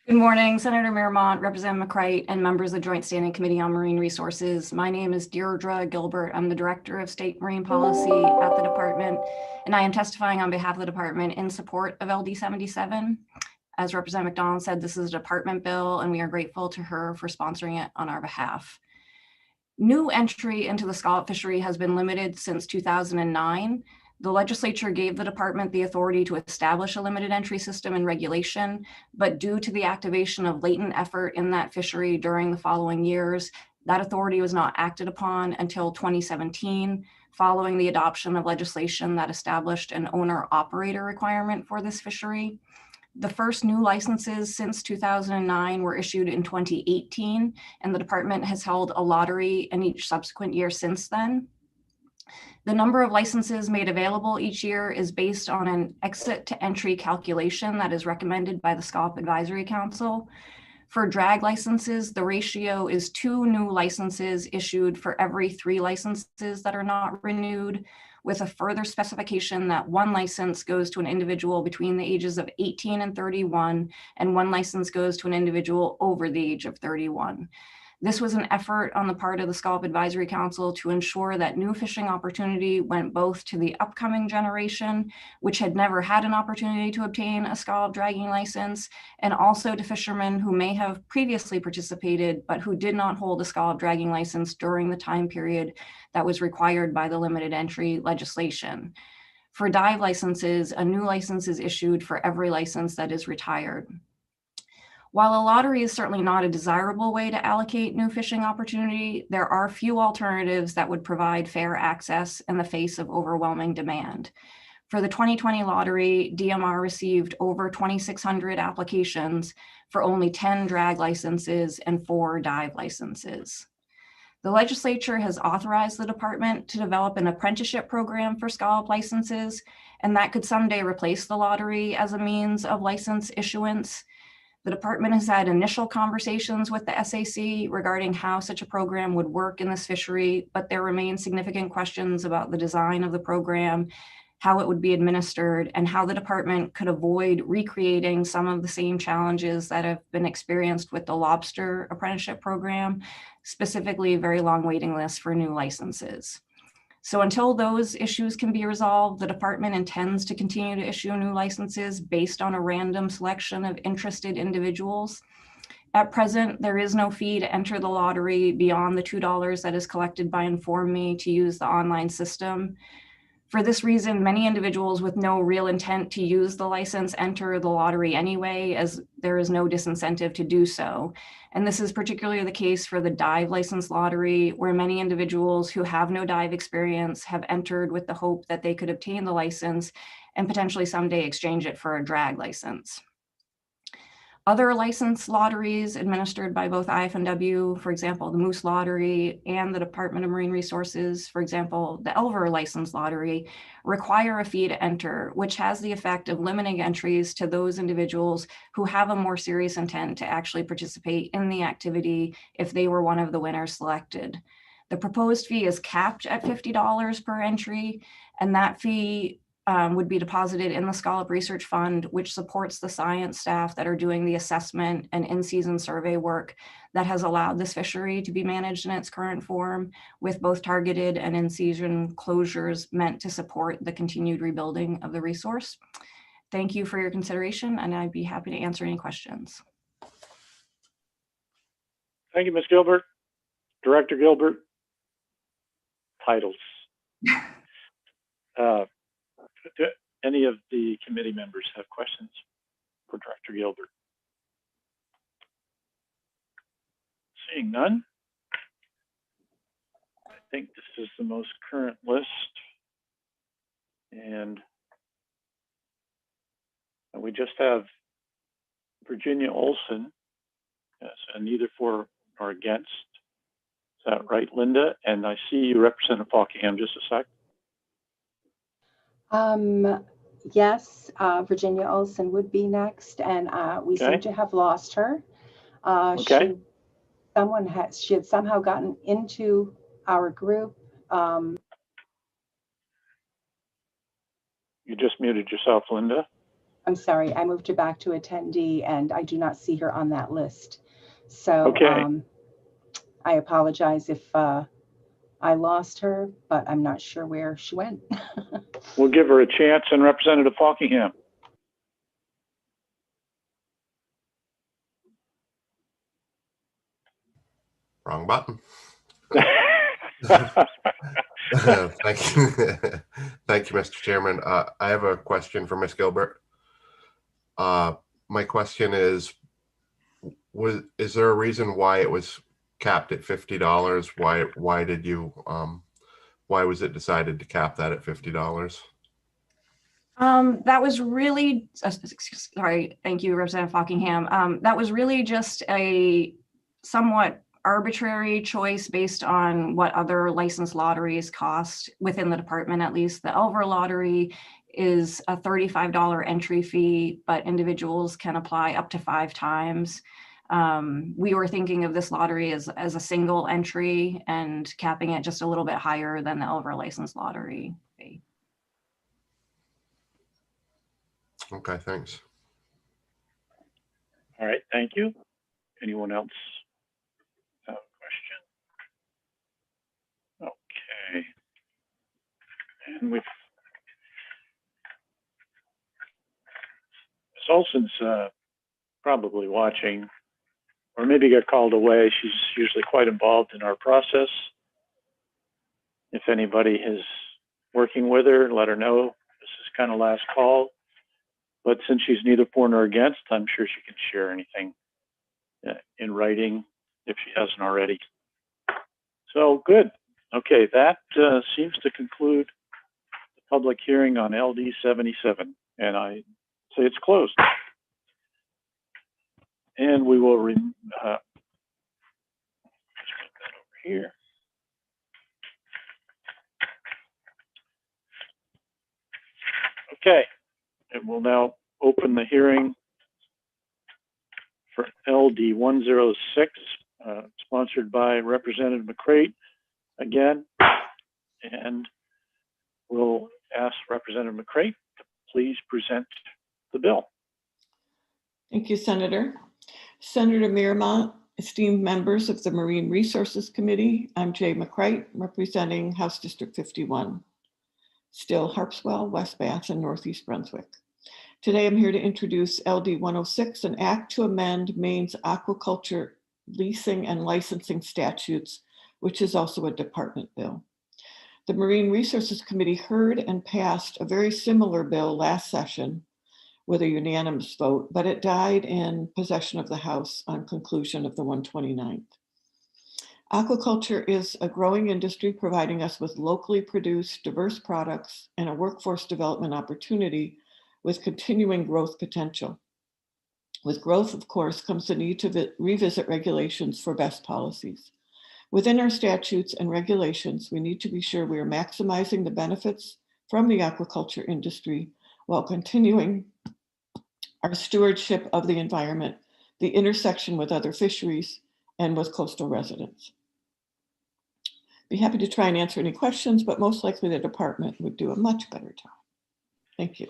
Good morning, Senator Marymount, Representative McCray, and members of the Joint Standing Committee on Marine Resources. My name is Deirdre Gilbert. I'm the Director of State Marine Policy at the department, and I am testifying on behalf of the department in support of LD 77. As Representative McDonald said, this is a department bill, and we are grateful to her for sponsoring it on our behalf. New entry into the scallop fishery has been limited since 2009. The legislature gave the department the authority to establish a limited entry system and regulation, but due to the activation of latent effort in that fishery during the following years, that authority was not acted upon until 2017, following the adoption of legislation that established an owner-operator requirement for this fishery. The first new licenses since 2009 were issued in 2018, and the department has held a lottery in each subsequent year since then. The number of licenses made available each year is based on an exit to entry calculation that is recommended by the Scallop Advisory Council. For drag licenses, the ratio is 2 new licenses issued for every 3 licenses that are not renewed, with a further specification that 1 license goes to an individual between the ages of 18 and 31, and 1 license goes to an individual over the age of 31. This was an effort on the part of the Scallop Advisory Council to ensure that new fishing opportunity went both to the upcoming generation, which had never had an opportunity to obtain a scallop dragging license, and also to fishermen who may have previously participated, but who did not hold a scallop dragging license during the time period that was required by the limited entry legislation. For dive licenses, a new license is issued for every license that is retired. While a lottery is certainly not a desirable way to allocate new fishing opportunity, there are few alternatives that would provide fair access in the face of overwhelming demand. For the 2020 lottery, DMR received over 2,600 applications for only 10 drag licenses and 4 dive licenses. The legislature has authorized the department to develop an apprenticeship program for scallop licenses, and that could someday replace the lottery as a means of license issuance. The department has had initial conversations with the SAC regarding how such a program would work in this fishery, but there remain significant questions about the design of the program, how it would be administered, and how the department could avoid recreating some of the same challenges that have been experienced with the lobster apprenticeship program, specifically very long waiting lists for new licenses. So until those issues can be resolved, the department intends to continue to issue new licenses based on a random selection of interested individuals. At present, there is no fee to enter the lottery beyond the $2 that is collected by InformMe to use the online system. For this reason, many individuals with no real intent to use the license enter the lottery anyway, as there is no disincentive to do so. And this is particularly the case for the dive license lottery, where many individuals who have no dive experience have entered with the hope that they could obtain the license and potentially someday exchange it for a drag license. Other licensed lotteries administered by both IF&W, for example, the Moose Lottery, and the Department of Marine Resources, for example, the Elver License Lottery, require a fee to enter, which has the effect of limiting entries to those individuals who have a more serious intent to actually participate in the activity if they were one of the winners selected. The proposed fee is capped at $50 per entry, and that fee would be deposited in the Scallop Research Fund, which supports the science staff that are doing the assessment and in-season survey work that has allowed this fishery to be managed in its current form, with both targeted and in-season closures meant to support the continued rebuilding of the resource. Thank you for your consideration, and I'd be happy to answer any questions. Thank you, Ms. Gilbert. Director Gilbert. Titles. Do any of the committee members have questions for Director Gilbert? Seeing none, I think this is the most current list. And we just have Virginia Olson, yes, and neither for nor against. Is that right, Linda? And I see you represent Fockingham. Just a sec. Yes, Virginia Olson would be next, and we seem to have lost her. Okay. She had somehow gotten into our group. You just muted yourself, Linda. I'm sorry, I moved her back to attendee, and I do not see her on that list. So I apologize if I lost her, but I'm not sure where she went. We'll give her a chance. And Representative Fockingham. Wrong button. Thank you. Thank you, Mr. Chairman. I have a question for Ms. Gilbert. My question is there a reason why it was capped at $50? Why did you why was it decided to cap that at $50? That was really, sorry, thank you, Representative Fockingham. That was really just a somewhat arbitrary choice based on what other licensed lotteries cost within the department, at least. The Elver Lottery is a $35 entry fee, but individuals can apply up to 5 times. We were thinking of this lottery as a single entry and capping it just a little bit higher than the Elver licensed lottery fee. Okay, thanks. All right, thank you. Anyone else have a question? Okay. And Ms. Olson's probably watching, or maybe got called away. She's usually quite involved in our process. If anybody is working with her, let her know. This is kind of last call. But since she's neither for nor against, I'm sure she can share anything in writing if she hasn't already. So good. Okay, that seems to conclude the public hearing on LD 77. And I say it's closed. And we will just put that over here. Okay, and we'll now open the hearing for LD 106, sponsored by Representative McCreight again. And we'll ask Representative McCreight to please present the bill. Thank you, Senator. Senator Miramont, esteemed members of the Marine Resources Committee, I'm Jay McCreight, representing House District 51, Still, Harpswell, West Bath, and Northeast Brunswick. Today, I'm here to introduce LD 106, an act to amend Maine's aquaculture leasing and licensing statutes, which is also a department bill. The Marine Resources Committee heard and passed a very similar bill last session with a unanimous vote, but it died in possession of the House on conclusion of the 129th. Aquaculture is a growing industry providing us with locally produced diverse products and a workforce development opportunity with continuing growth potential. With growth, of course, comes the need to revisit regulations for best policies. Within our statutes and regulations, we need to be sure we are maximizing the benefits from the aquaculture industry while continuing our stewardship of the environment, the intersection with other fisheries, and with coastal residents. Be happy to try and answer any questions, but most likely the department would do a much better job. Thank you.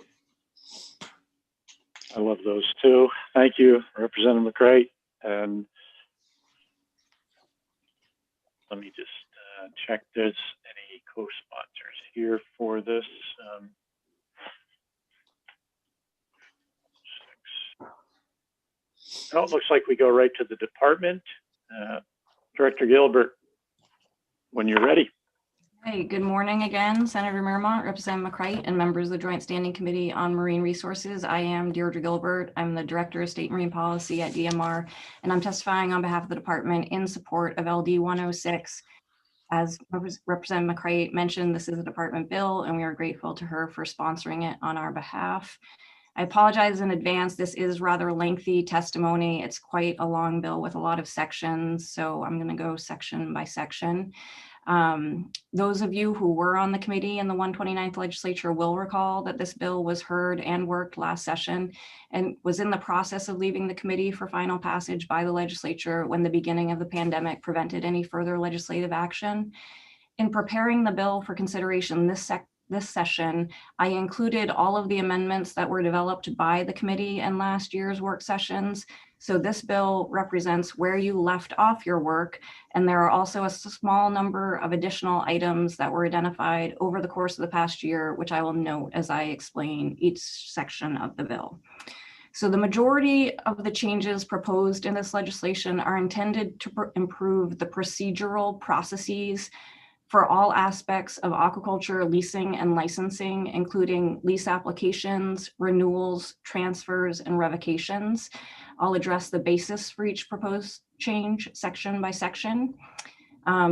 I love those too. Thank you, Representative McCray. And let me just check there's any co-sponsors here for this. Oh, it looks like we go right to the department. Director Gilbert, when you're ready. Hey, good morning again, Senator Miramont, Representative McCray, and members of the Joint Standing Committee on Marine Resources. I am Deirdre Gilbert. I'm the Director of State Marine Policy at DMR, and I'm testifying on behalf of the department in support of LD 106. As Representative McCray mentioned, this is a department bill, and we are grateful to her for sponsoring it on our behalf. I apologize in advance. This is rather lengthy testimony. It's quite a long bill with a lot of sections, so I'm going to go section by section. Those of you who were on the committee in the 129th legislature will recall that this bill was heard and worked last session and was in the process of leaving the committee for final passage by the legislature when the beginning of the pandemic prevented any further legislative action. In preparing the bill for consideration this session, I included all of the amendments that were developed by the committee in last year's work sessions. So this bill represents where you left off your work, and there are also a small number of additional items that were identified over the course of the past year, which I will note as I explain each section of the bill. So the majority of the changes proposed in this legislation are intended to improve the procedural processes for all aspects of aquaculture leasing and licensing, including lease applications, renewals, transfers, and revocations. I'll address the basis for each proposed change section by section.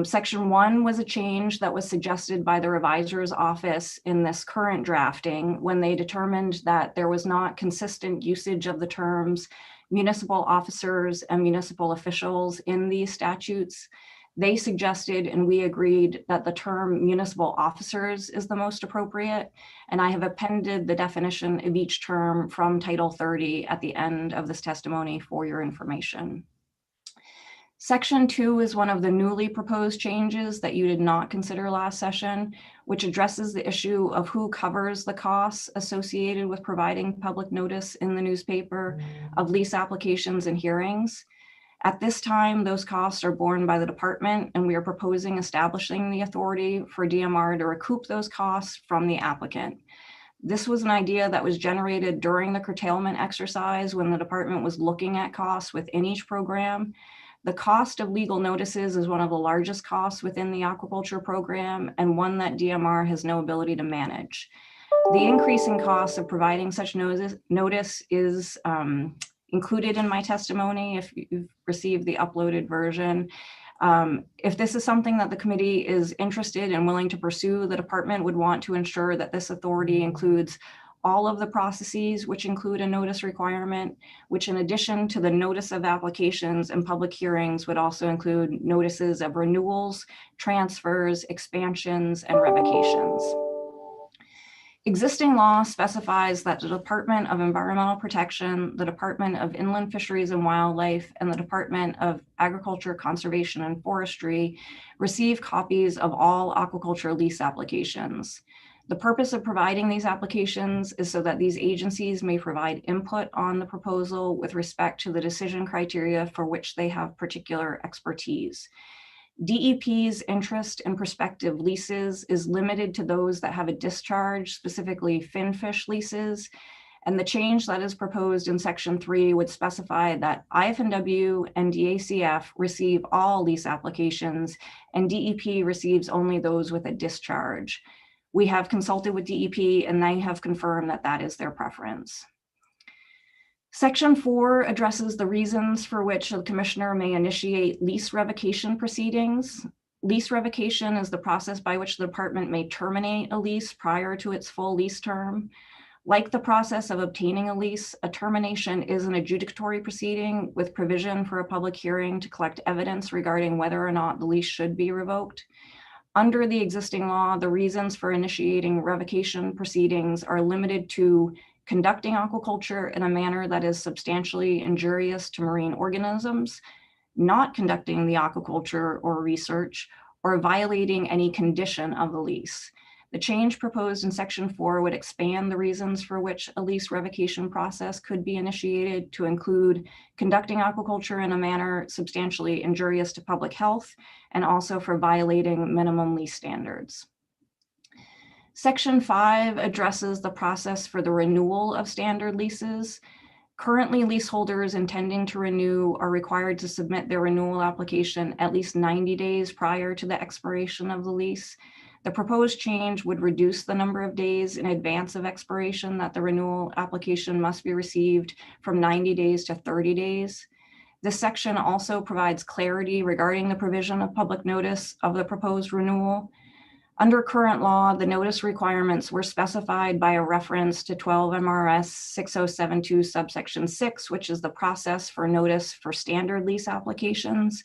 Section 1 was a change that was suggested by the revisor's office in this current drafting when they determined that there was not consistent usage of the terms municipal officers and municipal officials in these statutes. They suggested, and we agreed, that the term municipal officers is the most appropriate, and I have appended the definition of each term from Title 30 at the end of this testimony for your information. Section 2 is one of the newly proposed changes that you did not consider last session, which addresses the issue of who covers the costs associated with providing public notice in the newspaper of lease applications and hearings. At this time, those costs are borne by the department, and we are proposing establishing the authority for DMR to recoup those costs from the applicant. This was an idea that was generated during the curtailment exercise when the department was looking at costs within each program. The cost of legal notices is one of the largest costs within the aquaculture program and one that DMR has no ability to manage. The increasing costs of providing such notice is included in my testimony if you've received the uploaded version. If this is something that the committee is interested and willing to pursue, the department would want to ensure that this authority includes all of the processes, which include a notice requirement, which in addition to the notice of applications and public hearings would also include notices of renewals, transfers, expansions, and revocations. Existing law specifies that the Department of Environmental Protection, the Department of Inland Fisheries and Wildlife, and the Department of Agriculture, Conservation, and Forestry receive copies of all aquaculture lease applications. The purpose of providing these applications is so that these agencies may provide input on the proposal with respect to the decision criteria for which they have particular expertise. DEP's interest in prospective leases is limited to those that have a discharge, specifically finfish leases. And the change that is proposed in section 3 would specify that IFNW and DACF receive all lease applications and DEP receives only those with a discharge. We have consulted with DEP and they have confirmed that that is their preference. Section 4 addresses the reasons for which the commissioner may initiate lease revocation proceedings. Lease revocation is the process by which the department may terminate a lease prior to its full lease term. Like the process of obtaining a lease, a termination is an adjudicatory proceeding with provision for a public hearing to collect evidence regarding whether or not the lease should be revoked. Under the existing law, the reasons for initiating revocation proceedings are limited to conducting aquaculture in a manner that is substantially injurious to marine organisms, not conducting the aquaculture or research, or violating any condition of the lease. The change proposed in section 4 would expand the reasons for which a lease revocation process could be initiated to include conducting aquaculture in a manner substantially injurious to public health, and also for violating minimum lease standards. Section 5 addresses the process for the renewal of standard leases. Currently, leaseholders intending to renew are required to submit their renewal application at least 90 days prior to the expiration of the lease. The proposed change would reduce the number of days in advance of expiration that the renewal application must be received from 90 days to 30 days. This section also provides clarity regarding the provision of public notice of the proposed renewal. Under current law, the notice requirements were specified by a reference to 12 MRS 6072 subsection 6, which is the process for notice for standard lease applications.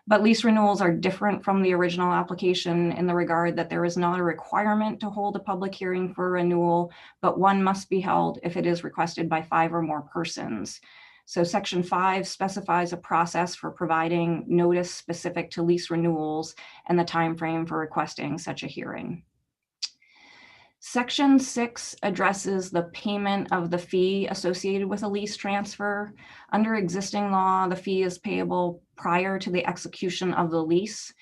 But lease renewals are different from the original application in the regard that there is not a requirement to hold a public hearing for a renewal, but one must be held if it is requested by 5 or more persons. So section 5 specifies a process for providing notice specific to lease renewals and the timeframe for requesting such a hearing. Section 6 addresses the payment of the fee associated with a lease transfer. Under existing law, the fee is payable prior to the execution of the lease.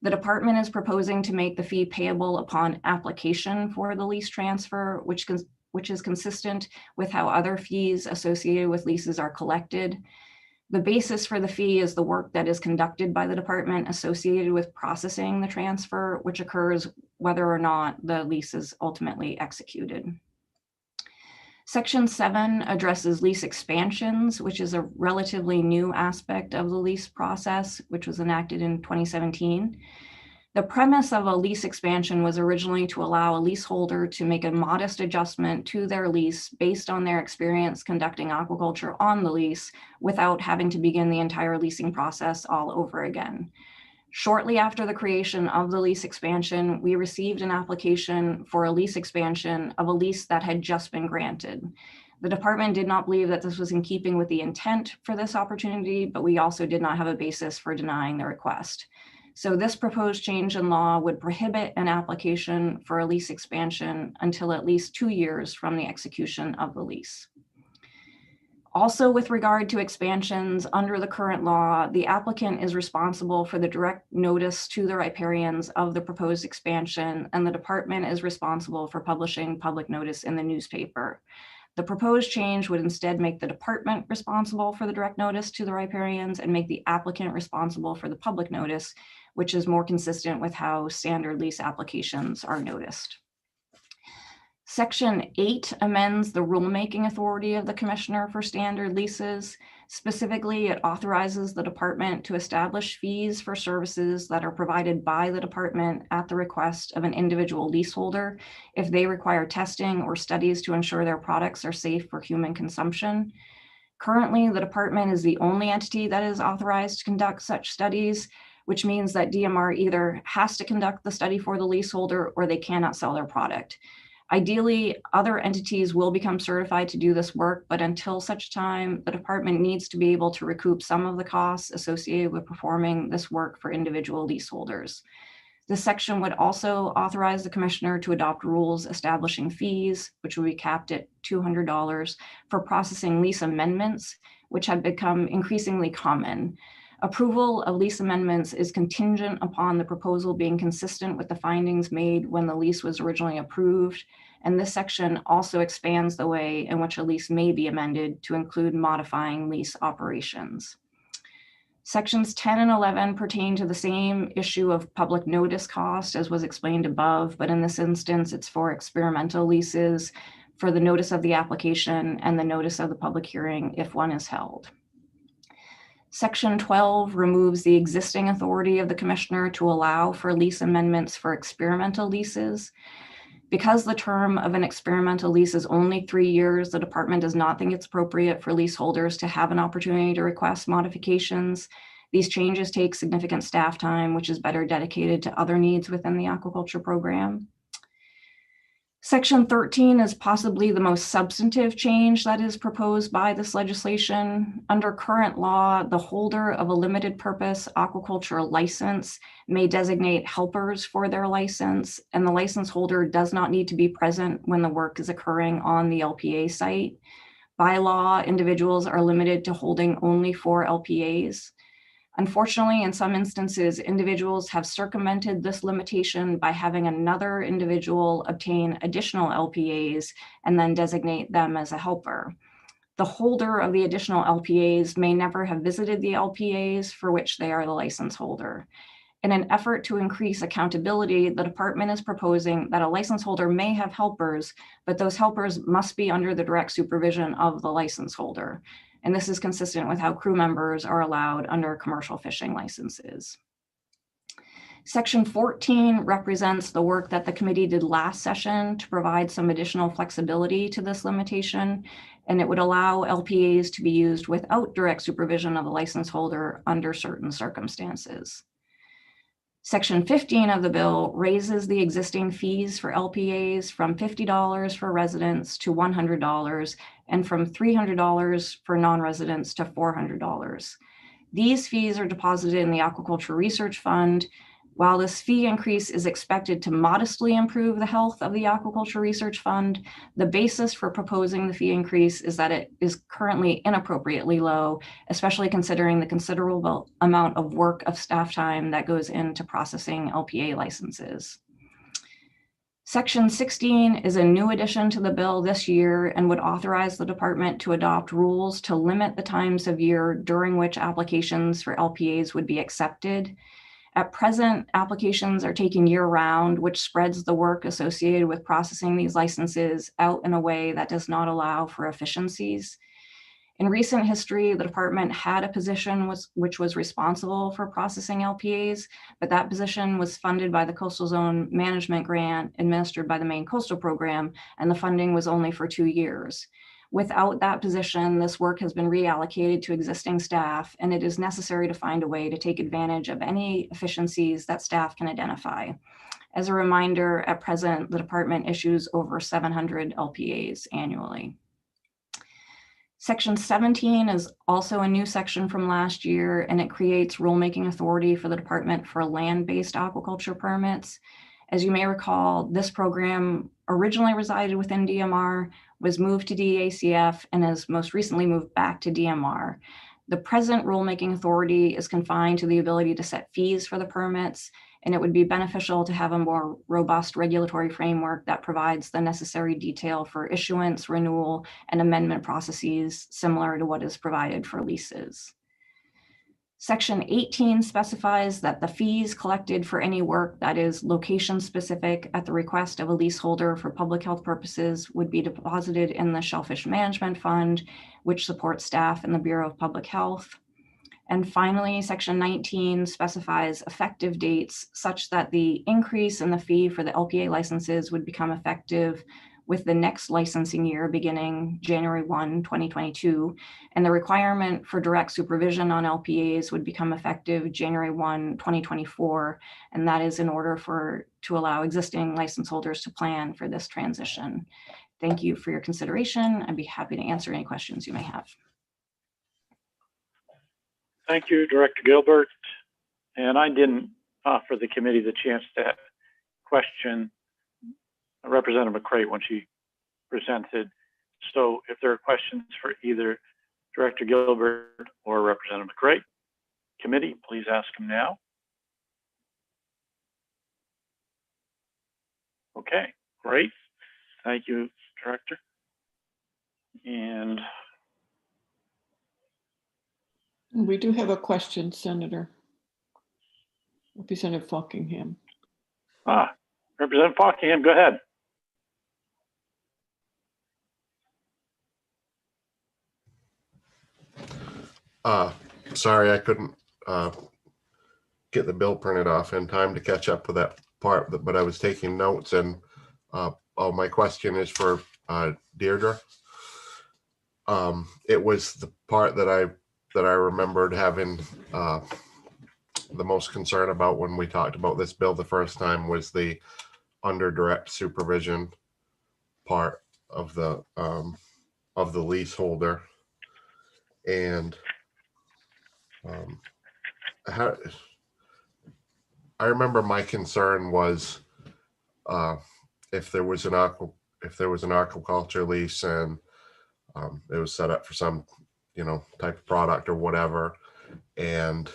The department is proposing to make the fee payable upon application for the lease transfer, which is consistent with how other fees associated with leases are collected. The basis for the fee is the work that is conducted by the department associated with processing the transfer, which occurs whether or not the lease is ultimately executed. Section 7 addresses lease expansions, which is a relatively new aspect of the lease process, which was enacted in 2017. The premise of a lease expansion was originally to allow a leaseholder to make a modest adjustment to their lease based on their experience conducting aquaculture on the lease without having to begin the entire leasing process all over again. Shortly after the creation of the lease expansion, we received an application for a lease expansion of a lease that had just been granted. The department did not believe that this was in keeping with the intent for this opportunity, but we also did not have a basis for denying the request. So this proposed change in law would prohibit an application for a lease expansion until at least 2 years from the execution of the lease. Also, with regard to expansions under the current law, the applicant is responsible for the direct notice to the riparians of the proposed expansion, and the department is responsible for publishing public notice in the newspaper. The proposed change would instead make the department responsible for the direct notice to the riparians and make the applicant responsible for the public notice, which is more consistent with how standard lease applications are noticed. Section 8 amends the rulemaking authority of the Commissioner for Standard Leases. Specifically, it authorizes the department to establish fees for services that are provided by the department at the request of an individual leaseholder if they require testing or studies to ensure their products are safe for human consumption. Currently, the department is the only entity that is authorized to conduct such studies, which means that DMR either has to conduct the study for the leaseholder or they cannot sell their product. Ideally, other entities will become certified to do this work, but until such time, the department needs to be able to recoup some of the costs associated with performing this work for individual leaseholders. This section would also authorize the commissioner to adopt rules establishing fees, which will be capped at $200 for processing lease amendments, which have become increasingly common. Approval of lease amendments is contingent upon the proposal being consistent with the findings made when the lease was originally approved, And this section also expands the way in which a lease may be amended to include modifying lease operations. Sections 10 and 11 pertain to the same issue of public notice cost as was explained above, but in this instance, it's for experimental leases, for the notice of the application and the notice of the public hearing if one is held. Section 12 removes the existing authority of the commissioner to allow for lease amendments for experimental leases. Because the term of an experimental lease is only 3 years, the department does not think it's appropriate for leaseholders to have an opportunity to request modifications. These changes take significant staff time, which is better dedicated to other needs within the aquaculture program. Section 13 is possibly the most substantive change that is proposed by this legislation. Under current law, the holder of a limited purpose aquaculture license may designate helpers for their license, and the license holder does not need to be present when the work is occurring on the LPA site. By law, individuals are limited to holding only 4 LPAs. Unfortunately, in some instances, individuals have circumvented this limitation by having another individual obtain additional LPAs and then designate them as a helper. The holder of the additional LPAs may never have visited the LPAs for which they are the license holder. In an effort to increase accountability, the department is proposing that a license holder may have helpers, but those helpers must be under the direct supervision of the license holder. And this is consistent with how crew members are allowed under commercial fishing licenses. Section 14 represents the work that the committee did last session to provide some additional flexibility to this limitation, and it would allow LPAs to be used without direct supervision of the license holder under certain circumstances. Section 15 of the bill raises the existing fees for LPAs from $50 for residents to $100 and from $300 for non-residents to $400. These fees are deposited in the Aquaculture Research Fund. While this fee increase is expected to modestly improve the health of the Aquaculture Research Fund, the basis for proposing the fee increase is that it is currently inappropriately low, especially considering the considerable amount of work of staff time that goes into processing LPA licenses. Section 16 is a new addition to the bill this year and would authorize the department to adopt rules to limit the times of year during which applications for LPAs would be accepted. At present, applications are taken year-round, which spreads the work associated with processing these licenses out in a way that does not allow for efficiencies. In recent history, the department had a position which was responsible for processing LPAs, but that position was funded by the Coastal Zone Management Grant administered by the Maine Coastal Program, and the funding was only for 2 years. Without that position, this work has been reallocated to existing staff, and it is necessary to find a way to take advantage of any efficiencies that staff can identify. As a reminder, at present, the department issues over 700 LPAs annually. Section 17 is also a new section from last year, and it creates rulemaking authority for the department for land-based aquaculture permits. As you may recall, this program originally resided within DMR, was moved to DACF, and has most recently moved back to DMR. The present rulemaking authority is confined to the ability to set fees for the permits, and it would be beneficial to have a more robust regulatory framework that provides the necessary detail for issuance, renewal, and amendment processes similar to what is provided for leases. Section 18 specifies that the fees collected for any work that is location-specific at the request of a leaseholder for public health purposes would be deposited in the Shellfish Management Fund, which supports staff in the Bureau of Public Health. And finally, Section 19 specifies effective dates such that the increase in the fee for the LPA licenses would become effective with the next licensing year beginning January 1, 2022, and the requirement for direct supervision on LPAs would become effective January 1, 2024, and that is in order to allow existing license holders to plan for this transition. Thank you for your consideration. I'd be happy to answer any questions you may have. Thank you, Director Gilbert. And I didn't offer the committee the chance to question Representative McCray when she presented. So if there are questions for either Director Gilbert or Representative McCray, committee, please ask them now. Okay, great. Thank you, Director. And We do have a question, Senator. Representative Fockingham. Representative Fockingham, go ahead. Sorry, I couldn't get the bill printed off in time to catch up with that part, but I was taking notes, and my question is for Deirdre. It was the part that I remembered having the most concern about when we talked about this bill the first time, was the under direct supervision part of the leaseholder. And I remember my concern was if there was an aquaculture lease and it was set up for some type of product or whatever, and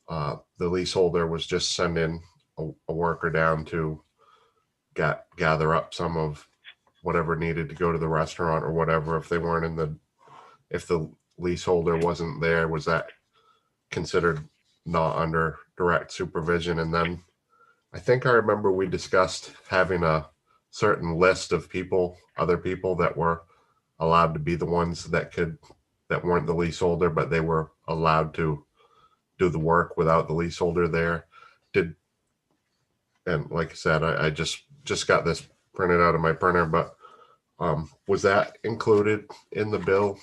the leaseholder was just sending a worker down to gather up some of whatever needed to go to the restaurant or whatever. If they weren't if the leaseholder wasn't there, was that considered not under direct supervision? And then I think I remember we discussed having a certain list of other people that were allowed to be the ones that weren't the leaseholder, but they were allowed to do the work without the leaseholder there. And like I said, I just got this printed out of my printer, but was that included in the bill?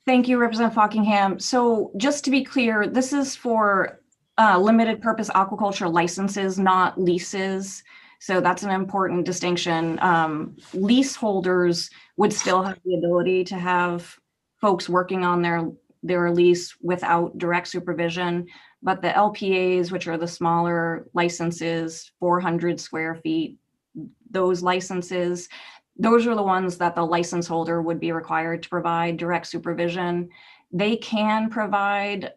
Thank you, Representative Fockingham. So just to be clear, this is for limited purpose aquaculture licenses, not leases. So that's an important distinction. Leaseholders would still have the ability to have folks working on their lease without direct supervision, but the LPAs, which are the smaller licenses, 400 square feet, those licenses, those are the ones that the license holder would be required to provide direct supervision. They can provide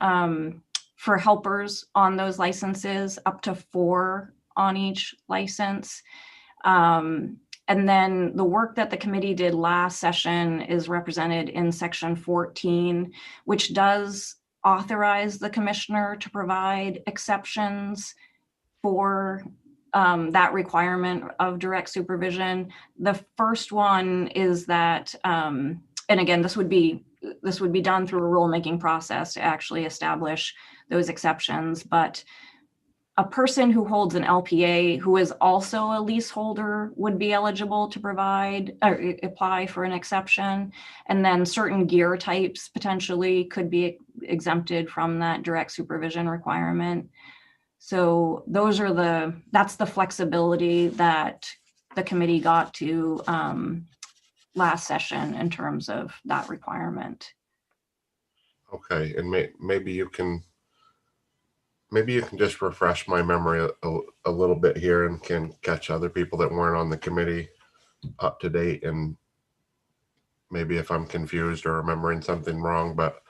for helpers on those licenses up to 4 on each license. And then the work that the committee did last session is represented in section 14, which does authorize the commissioner to provide exceptions for that requirement of direct supervision. The first one is that, and again, this would be done through a rulemaking process to actually establish those exceptions, but a person who holds an LPA who is also a leaseholder would be eligible to provide or apply for an exception. And then certain gear types potentially could be exempted from that direct supervision requirement. So that's the flexibility that the committee got to last session in terms of that requirement. Okay, and maybe you can just refresh my memory a little bit here, and can catch other people that weren't on the committee up to date. And maybe if I'm confused or remembering something wrong, but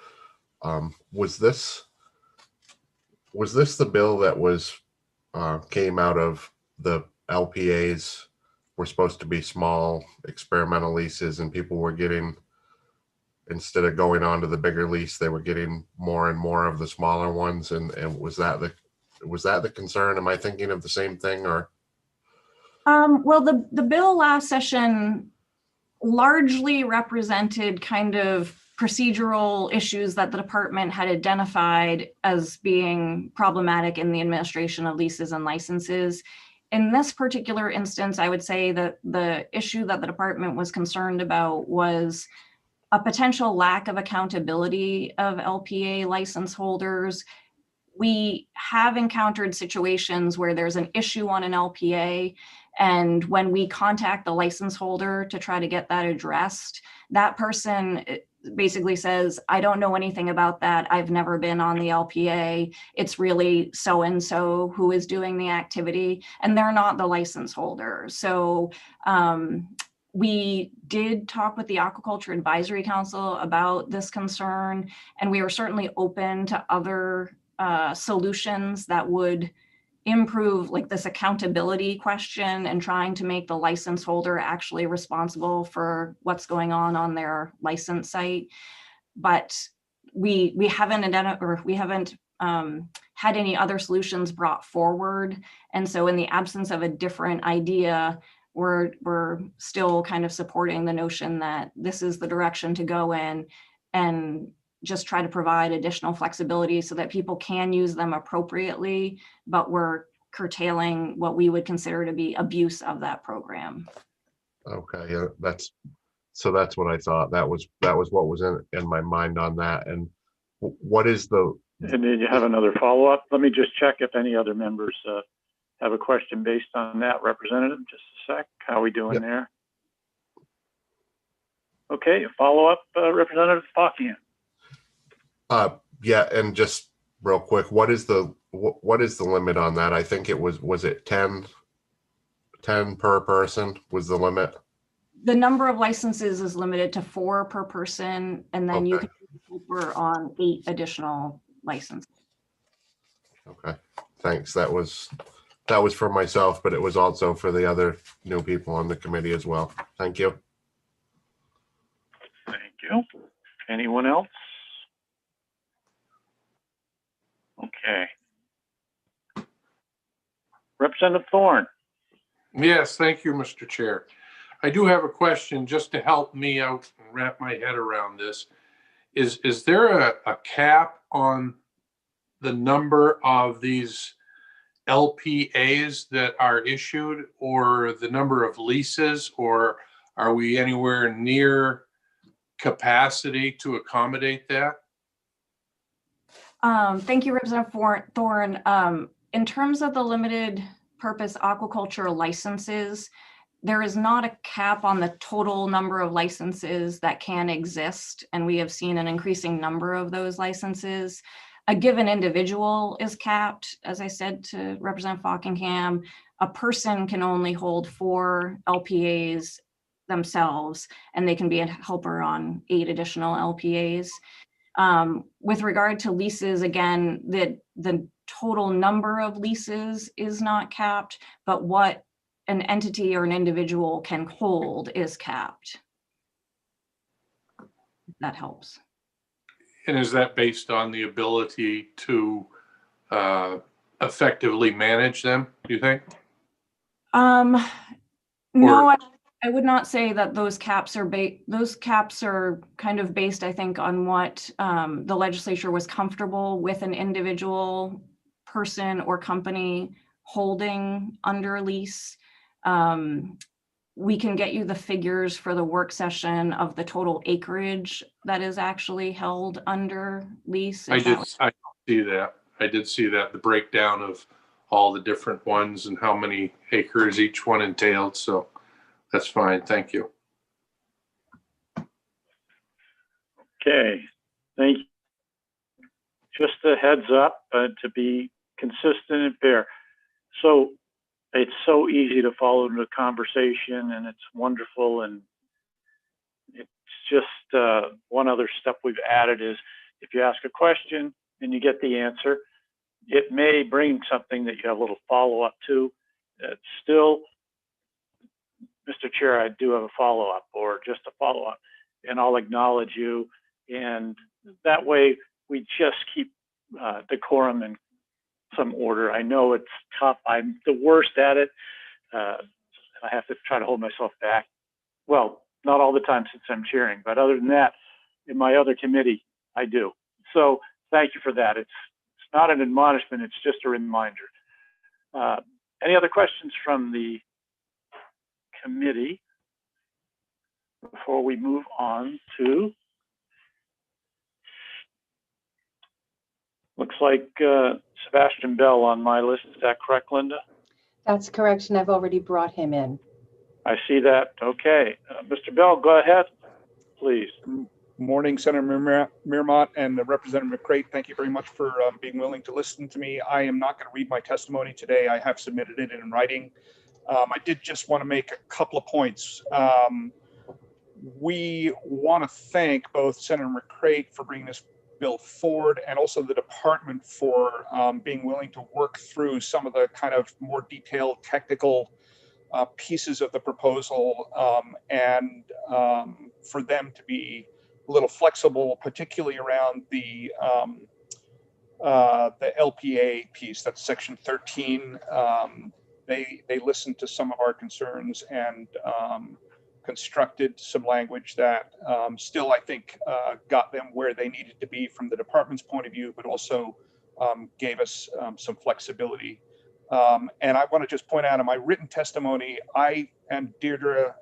was this the bill that came out of the LPAs were supposed to be small experimental leases, and people were getting, instead of going on to the bigger lease, they were getting more and more of the smaller ones? And was that the concern? Am I thinking of the same thing, or? Well, the bill last session largely represented kind of procedural issues that the department had identified as being problematic in the administration of leases and licenses. In this particular instance, I would say that the issue that the department was concerned about was a potential lack of accountability of LPA license holders. We have encountered situations where there's an issue on an LPA, and when we contact the license holder to try to get that addressed, that person basically says, I don't know anything about that. I've never been on the LPA. It's really so-and-so who is doing the activity, and they're not the license holder. So we did talk with the Aquaculture Advisory Council about this concern, and we were certainly open to other solutions that would improve like this accountability question and trying to make the license holder actually responsible for what's going on their license site. But we haven't had any other solutions brought forward. And so in the absence of a different idea, we're still kind of supporting the notion that this is the direction to go in, and just try to provide additional flexibility so that people can use them appropriately, but we're curtailing what we would consider to be abuse of that program. Okay, yeah, that's what I thought. That was what was in my mind on that. And what is the? And then you have another follow-up. Let me just check if any other members have a question based on that. Representative, just a sec. How are we doing there? Okay, a follow-up, Representative Fockingham. Yeah, and just real quick, what is the limit on that? I think it was it 10 per person was the limit? The number of licenses is limited to 4 per person, and then you can over on 8 additional licenses. Okay, thanks. That was for myself, but it was also for the other new people on the committee as well. Thank you. Thank you. Anyone else? Okay. Representative Thorne. Yes, thank you, Mr. Chair. I do have a question just to help me out and wrap my head around this. Is there a cap on the number of these LPAs that are issued, or the number of leases, or are we anywhere near capacity to accommodate that? Thank you, Representative Thorne. In terms of the limited purpose aquaculture licenses, there is not a cap on the total number of licenses that can exist, and we have seen an increasing number of those licenses. A given individual is capped. As I said to Representative Fockingham, a person can only hold 4 LPAs themselves, and they can be a helper on 8 additional LPAs. With regard to leases, again, the total number of leases is not capped, but what an entity or an individual can hold is capped. That helps. And is that based on the ability to effectively manage them, do you think? No, I would not say that those caps are those caps are kind of based, I think, on what the legislature was comfortable with an individual person or company holding under a lease. We can get you the figures for the work session of the total acreage that is actually held under lease. I did see that. I did see that, the breakdown of all the different ones and how many acres each one entailed. So that's fine. Thank you. Okay, thank you. Just a heads up to be consistent and fair. So it's so easy to follow the conversation, and it's wonderful. And it's just one other step we've added is if you ask a question and you get the answer, it may bring something that you have a little follow-up to. It's still, Mr. Chair, I do have a follow-up or just a follow-up, and I'll acknowledge you. And that way we just keep decorum and some order. I know it's tough. I'm the worst at it. I have to try to hold myself back. Well, not all the time since I'm chairing, but other than that, in my other committee, I do. So thank you for that. It's not an admonishment, it's just a reminder. Any other questions from the committee before we move on to, looks like Sebastian Bell on my list. Is that correct, Linda? That's correct, and I've already brought him in. I see that. Okay. Mr. Bell, go ahead, please. Morning, Senator Mearmont and Representative McCreight. Thank you very much for being willing to listen to me. I am not going to read my testimony today. I have submitted it in writing. I did just want to make a couple of points. We want to thank both Senator McCreight for bringing this bill forward, and also the department for being willing to work through some of the kind of more detailed technical pieces of the proposal, and for them to be a little flexible, particularly around the LPA piece. That's section 13. They listened to some of our concerns and constructed some language that still, I think, got them where they needed to be from the department's point of view, but also gave us some flexibility. And I want to just point out in my written testimony, I and Deirdre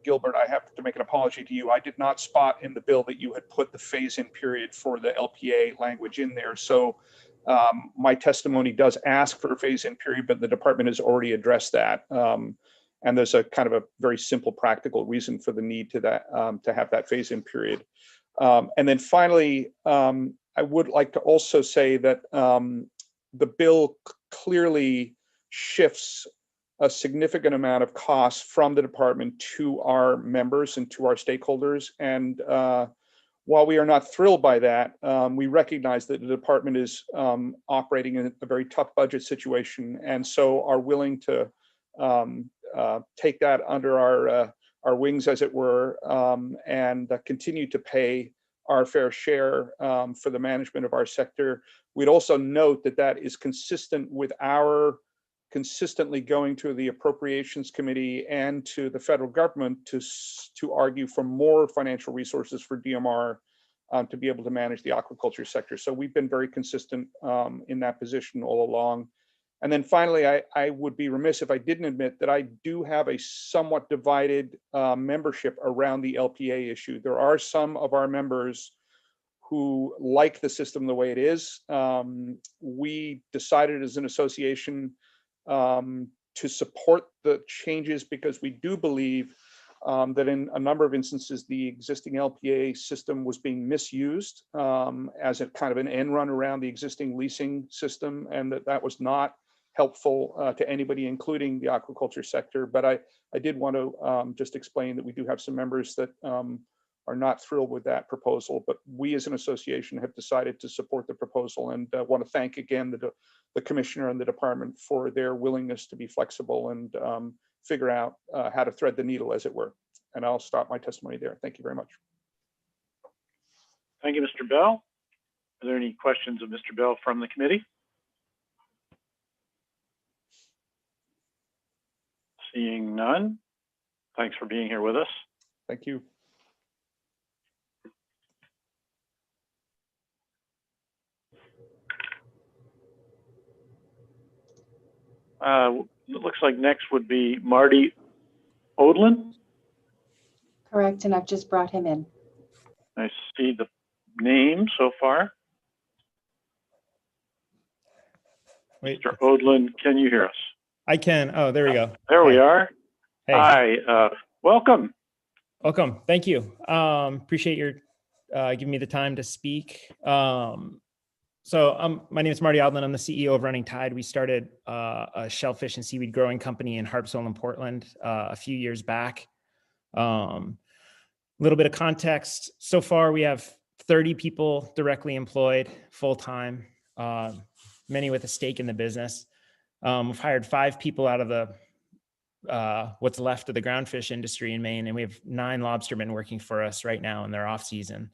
Gilbert, I have to make an apology to you. I did not spot in the bill that you had put the phase-in period for the LPA language in there. So my testimony does ask for a phase-in period, but the department has already addressed that. And there's a kind of a very simple practical reason for the need to that to have that phase-in period. And then finally, I would like to also say that the bill clearly shifts a significant amount of costs from the department to our members and to our stakeholders. And while we are not thrilled by that, we recognize that the department is operating in a very tough budget situation, and so are willing to take that under our wings, as it were, and continue to pay our fair share for the management of our sector. We'd also note that that is consistent with our consistently going to the Appropriations Committee and to the federal government to argue for more financial resources for DMR to be able to manage the aquaculture sector. So we've been very consistent in that position all along. And then finally, I would be remiss if I didn't admit that I do have a somewhat divided membership around the LPA issue. There are some of our members who like the system the way it is. We decided as an association to support the changes because we do believe that in a number of instances, the existing LPA system was being misused as a kind of an end run around the existing leasing system, and that was not helpful to anybody, including the aquaculture sector. But I did want to just explain that we do have some members that are not thrilled with that proposal, but we as an association have decided to support the proposal, and want to thank again the commissioner and the department for their willingness to be flexible and figure out how to thread the needle, as it were. And I'll stop my testimony there. Thank you very much. Thank you, Mr. Bell. Are there any questions of Mr. Bell from the committee? Seeing none. Thanks for being here with us. Thank you. It looks like next would be Marty Odlin. Correct, and I've just brought him in. I see the name so far. Wait. Mr. Odlin, can you hear us? I can. Oh, there we go. There we are. Hey. Hi, welcome. Welcome. Thank you. Appreciate your giving me the time to speak. So my name is Marty Odlin. I'm the CEO of Running Tide. We started a shellfish and seaweed growing company in Harpswell in Portland a few years back. A little bit of context. So far, we have 30 people directly employed full-time, many with a stake in the business. We've hired 5 people out of the what's left of the groundfish industry in Maine, and we have 9 lobstermen working for us right now in their off season.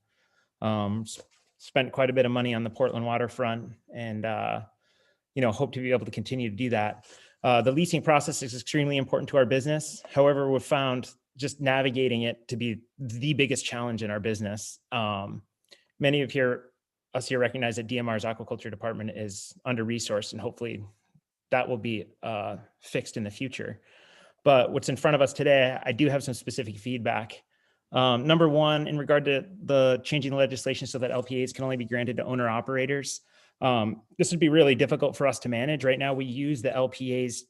Spent quite a bit of money on the Portland waterfront, and hope to be able to continue to do that. The leasing process is extremely important to our business. However, we've found just navigating it to be the biggest challenge in our business. Many of us here recognize that DMR's aquaculture department is under-resourced, and hopefully that will be fixed in the future. But what's in front of us today, I do have some specific feedback. Number one, in regard to the changing the legislation so that LPAs can only be granted to owner operators, this would be really difficult for us to manage. Right now, we use the LPAs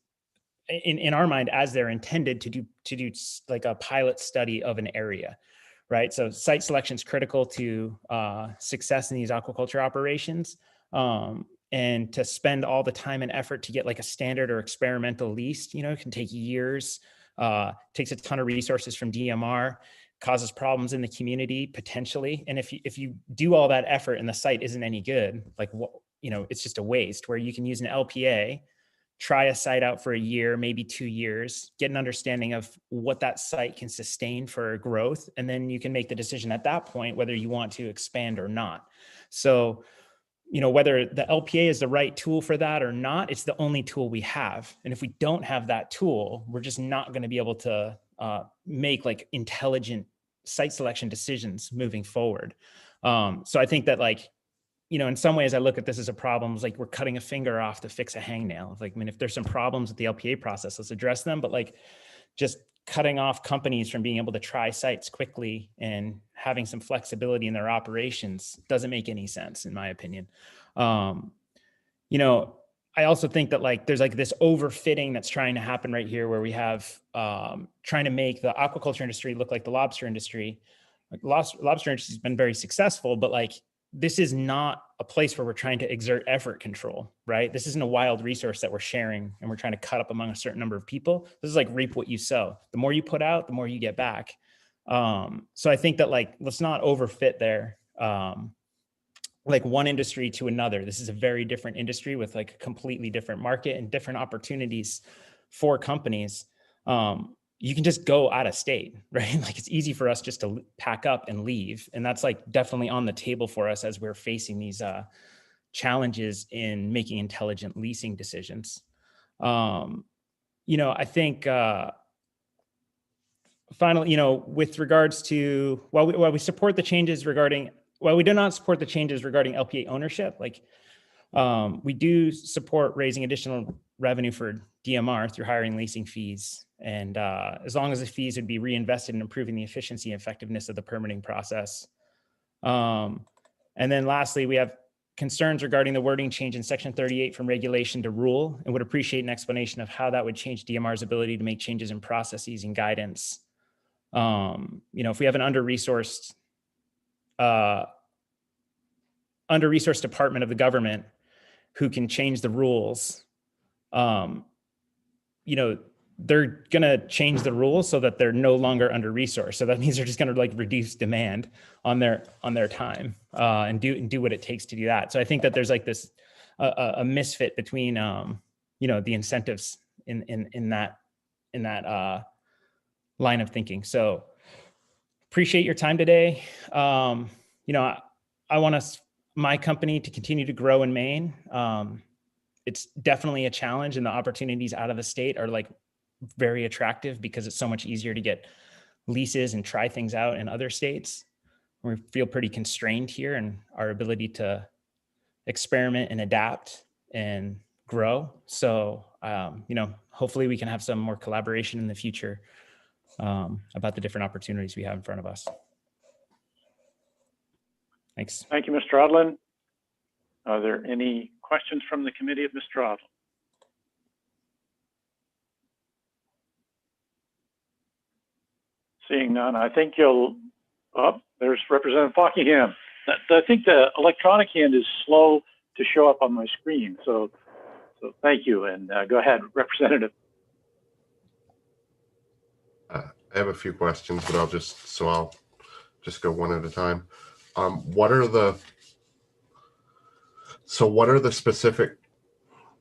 in our mind as they're intended to do like a pilot study of an area, right? So site selection is critical to success in these aquaculture operations. And to spend all the time and effort to get like a standard or experimental lease, can take years, takes a ton of resources from DMR. causes problems in the community potentially. And if you do all that effort and the site isn't any good, like what, it's just a waste, where you can use an LPA, try a site out for a year, maybe 2 years, get an understanding of what that site can sustain for growth. And then you can make the decision at that point, whether you want to expand or not. So, whether the LPA is the right tool for that or not, it's the only tool we have. And if we don't have that tool, we're just not going to be able to make like intelligent site selection decisions moving forward. So I think that in some ways I look at this as a problem. It's like we're cutting a finger off to fix a hangnail. Like, if there's some problems with the LPA process, let's address them. But just cutting off companies from being able to try sites quickly and having some flexibility in their operations doesn't make any sense, in my opinion. I also think that there's this overfitting that's trying to happen right here, where we have trying to make the aquaculture industry look like the lobster industry. Lobster industry has been very successful, but this is not a place where we're trying to exert effort control, right? This isn't a wild resource that we're sharing and we're trying to cut up among a certain number of people. This is reap what you sow. The more you put out, the more you get back. So I think that let's not overfit there. One industry to another. This is a very different industry with a completely different market and different opportunities for companies. You can just go out of state, right? It's easy for us just to pack up and leave. And that's definitely on the table for us as we're facing these challenges in making intelligent leasing decisions. I think finally, with regards to, while we support the changes regarding, we do not support the changes regarding LPA ownership. We do support raising additional revenue for DMR through hiring leasing fees. And as long as the fees would be reinvested in improving the efficiency and effectiveness of the permitting process. And then lastly, we have concerns regarding the wording change in section 38 from regulation to rule, and would appreciate an explanation of how that would change DMR's ability to make changes in processes and guidance. If we have an under-resourced department of the government who can change the rules, they're going to change the rules so that they're no longer under-resourced. So that means they're just going to reduce demand on their time and do what it takes to do that. So I think that there's this a misfit between the incentives in that line of thinking. So appreciate your time today. I want my company to continue to grow in Maine. It's definitely a challenge, and the opportunities out of the state are very attractive because it's so much easier to get leases and try things out in other states. We feel pretty constrained here in our ability to experiment and adapt and grow. So, hopefully we can have some more collaboration in the future about the different opportunities we have in front of us. Thanks. Thank you, Mr. Odlin. Are there any questions from the committee of Mr. Odlin? Seeing none, I think there's Representative Fockingham. I think the electronic hand is slow to show up on my screen. So thank you. And go ahead, Representative. I have a few questions, but I'll just go one at a time. What are the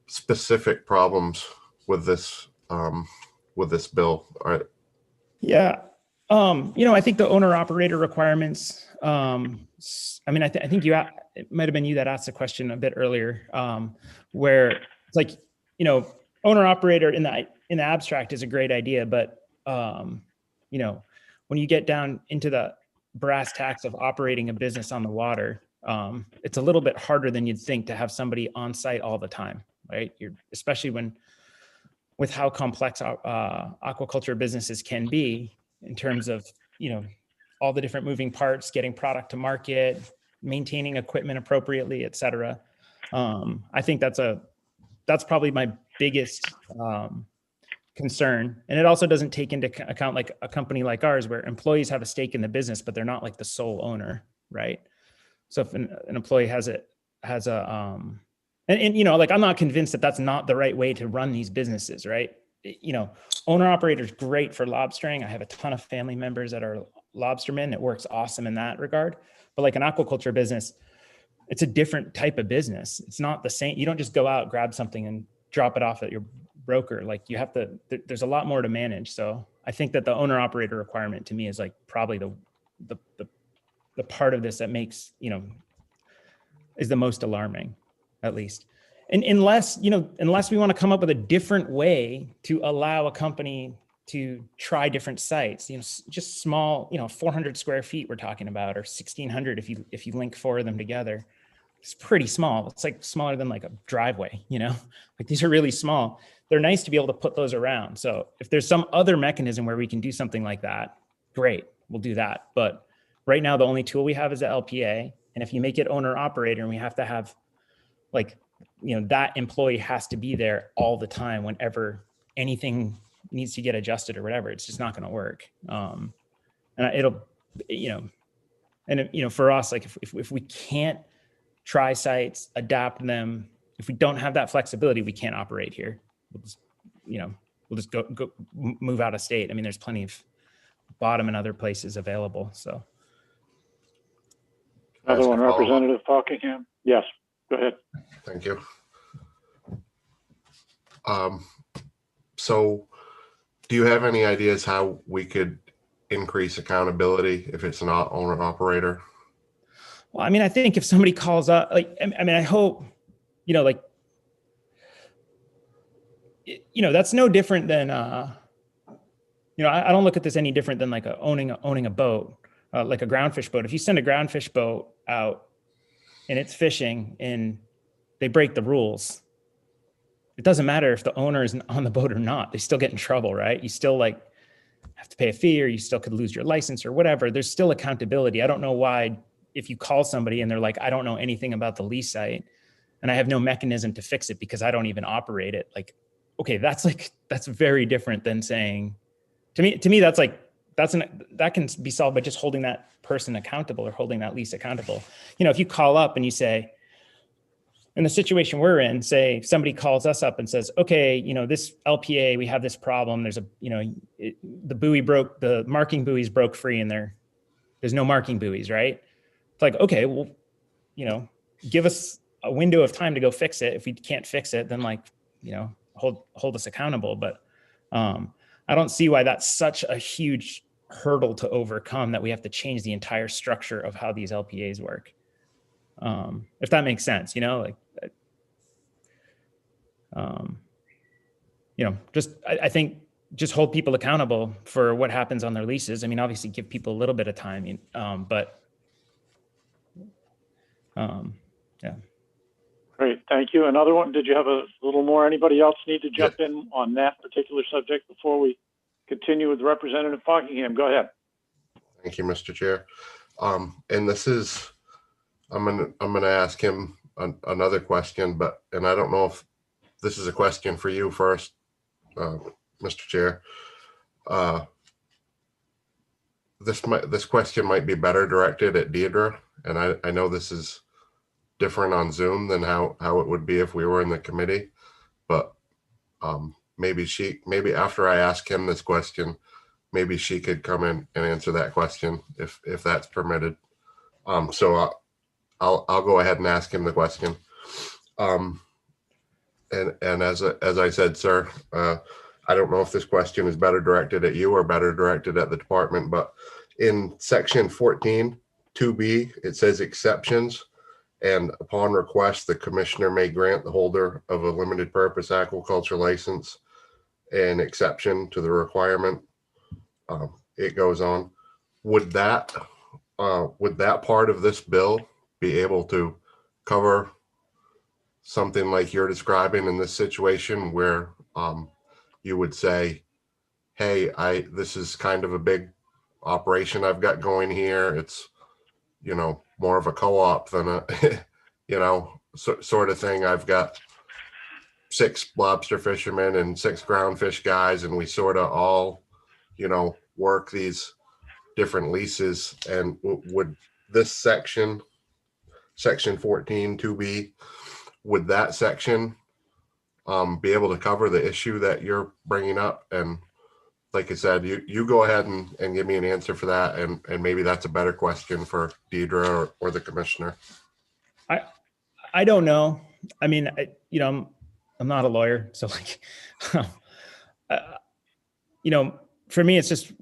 specific problems with this bill? All right. Yeah. I think the owner operator requirements, I think it might've been you that asked the question a bit earlier, where it's owner operator in the abstract is a great idea, but when you get down into the brass tacks of operating a business on the water, it's a little bit harder than you'd think to have somebody on site all the time, right? Especially with how complex aquaculture businesses can be in terms of, all the different moving parts, getting product to market, maintaining equipment appropriately, et cetera. I think that's probably my biggest concern. And it also doesn't take into account a company like ours where employees have a stake in the business, but they're not the sole owner, right? So if an employee has I'm not convinced that that's not the right way to run these businesses, right? Owner operator is great for lobstering. I have a ton of family members that are lobstermen. It works awesome in that regard. But like an aquaculture business, it's a different type of business. It's not the same. You don't just go out, grab something and drop it off at your broker. Like you have to, there's a lot more to manage. So I think that the owner operator requirement to me is like probably the part of this that makes, is the most alarming, at least. And unless we want to come up with a different way to allow a company to try different sites, just small, 400 square feet we're talking about, or 1,600 if you link 4 of them together. It's pretty small. It's like smaller than like a driveway, like these are really small. They're nice to be able to put those around. So if there's some other mechanism where we can do something like that, great, we'll do that. But right now, the only tool we have is the LPA. And if you make it owner operator, and we have to have that employee has to be there all the time whenever anything needs to get adjusted or whatever, it's just not going to work. And it'll, for us, like if we can't try sites, adapt them, if we don't have that flexibility, we can't operate here. We'll just go move out of state. I mean, there's plenty of bottom and other places available. So. Another one, Representative Fockingham. Yes, go ahead. Thank you. So do you have any ideas how we could increase accountability if it's not owner operator? Well, I mean, I think if somebody calls up, I hope, that's no different than, I don't look at this any different than like owning a boat, like a groundfish boat. If you send a groundfish boat out and it's fishing and they break the rules, it doesn't matter if the owner is on the boat or not. They still get in trouble, right? You still have to pay a fee, or you still could lose your license or whatever. There's still accountability. I don't know why, if you call somebody and they're like, I don't know anything about the lease site and I have no mechanism to fix it because I don't even operate it. Like, okay, that's very different than saying, to me, that can be solved by just holding that person accountable or holding that lease accountable. If you call up and you say, in the situation we're in, say somebody calls us up and says, okay, this LPA, we have this problem. There's the buoy broke, the marking buoys broke free and there's no marking buoys, right? It's like, okay, well, give us a window of time to go fix it. If we can't fix it, then hold us accountable. But I don't see why that's such a huge hurdle to overcome that we have to change the entire structure of how these LPAs work. If that makes sense, I think just hold people accountable for what happens on their leases. I mean, obviously give people a little bit of time, yeah. Great, thank you. Another one, did you have a little more? Anybody else need to jump in on that particular subject before we continue with Representative Fockingham? Go ahead. Thank you, Mr. Chair. And this is, I'm gonna ask him another question, and I don't know if this is a question for you first, Mr. Chair. This question might be better directed at Deidre, and I know this is different on Zoom than how it would be if we were in the committee, but maybe after I ask him this question, maybe she could come in and answer that question if that's permitted. So I'll go ahead and ask him the question. And as I said, sir, I don't know if this question is better directed at you or better directed at the department, but in section 14, 2B, it says exceptions. And upon request, the commissioner may grant the holder of a limited purpose aquaculture license an exception to the requirement. It goes on. Would that part of this bill be able to cover something like you're describing in this situation where you would say, hey, this is kind of a big operation I've got going here. It's, more of a co-op than a, sort of thing. I've got 6 lobster fishermen and 6 groundfish guys, and we sort of all, work these different leases. And would this section 14 2B, would that section be able to cover the issue that you're bringing up? And like I said, you go ahead and give me an answer for that, and maybe that's a better question for Deidre or the commissioner. I don't know. I mean, I'm not a lawyer, so like, for me, it's just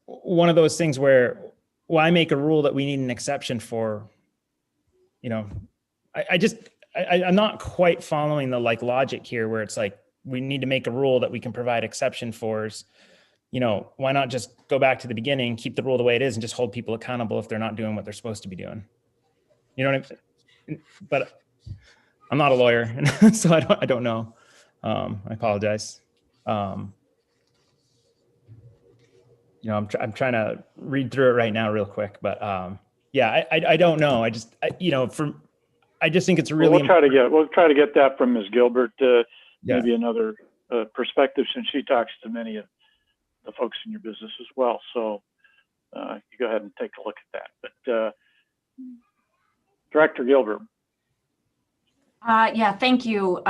one of those things where why make a rule that we need an exception for? I'm not quite following the logic here, where it's like we need to make a rule that we can provide exception for. Why not just go back to the beginning, keep the rule the way it is, and just hold people accountable if they're not doing what they're supposed to be doing? You know what I'm saying? But I'm not a lawyer, so I don't know. I apologize. I'm trying to read through it right now real quick, but yeah, I don't know. I just think it's really. We'll try to get that from Ms. Gilbert. Yeah. Maybe another perspective, since she talks to many of the folks in your business as well. So you go ahead and take a look at that. But Director Gilbert. Yeah, thank you.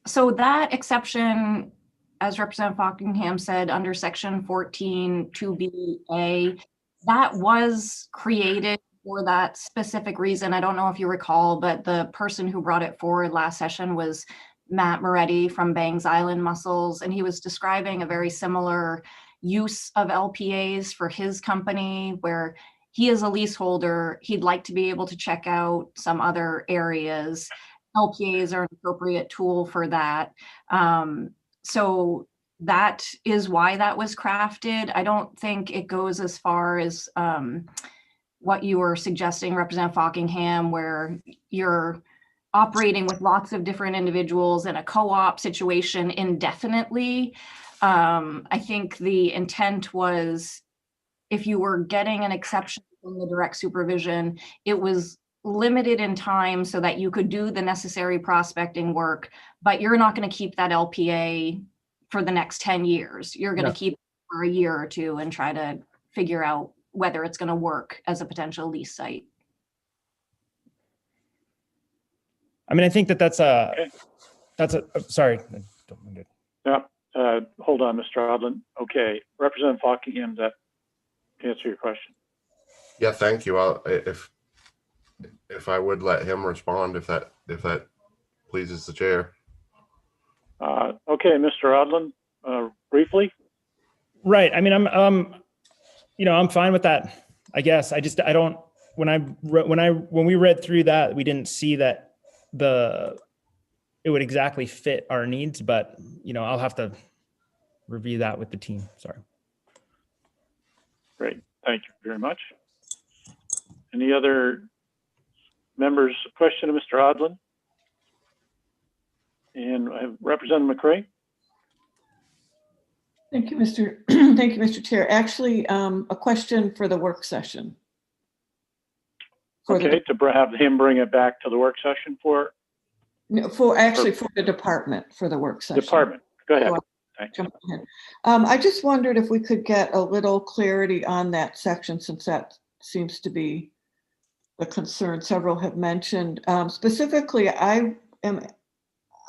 So that exception, as Representative Fockingham said, under section 14 2BA, that was created for that specific reason. I don't know if you recall, but the person who brought it forward last session was Matt Moretti from Bangs Island Mussels, and he was describing a very similar use of LPAs for his company, where he is a leaseholder. He'd like to be able to check out some other areas. LPAs are an appropriate tool for that. So that is why that was crafted. I don't think it goes as far as what you were suggesting, Representative Fockingham, where you're operating with lots of different individuals in a co-op situation indefinitely. I think the intent was, if you were getting an exception from the direct supervision, it was limited in time so that you could do the necessary prospecting work, but you're not going to keep that LPA for the next 10 years. You're going to keep it for a year or two and try to figure out whether it's going to work as a potential lease site. I mean, I think that's sorry. Yeah, hold on, Mr. Odland. Okay, Representative Fockingham, that answer your question? Yeah, thank you. If I would let him respond, if that pleases the chair. Okay, Mr. Odland, briefly. Right. I mean, I'm fine with that. I guess I don't. When we read through that, we didn't see that it would exactly fit our needs, but I'll have to review that with the team. Sorry. Great. Thank you very much. Any other members' question of Mr. Odland? And Representative McCray. Thank you, Mr. Thank you, Mr. Chair. Actually, a question for the work session. Okay, to have him bring it back to the work session for? No, for the department, for the work session. Department, go ahead. Thank you. I just wondered if we could get a little clarity on that section, since that seems to be the concern several have mentioned. Specifically, I'm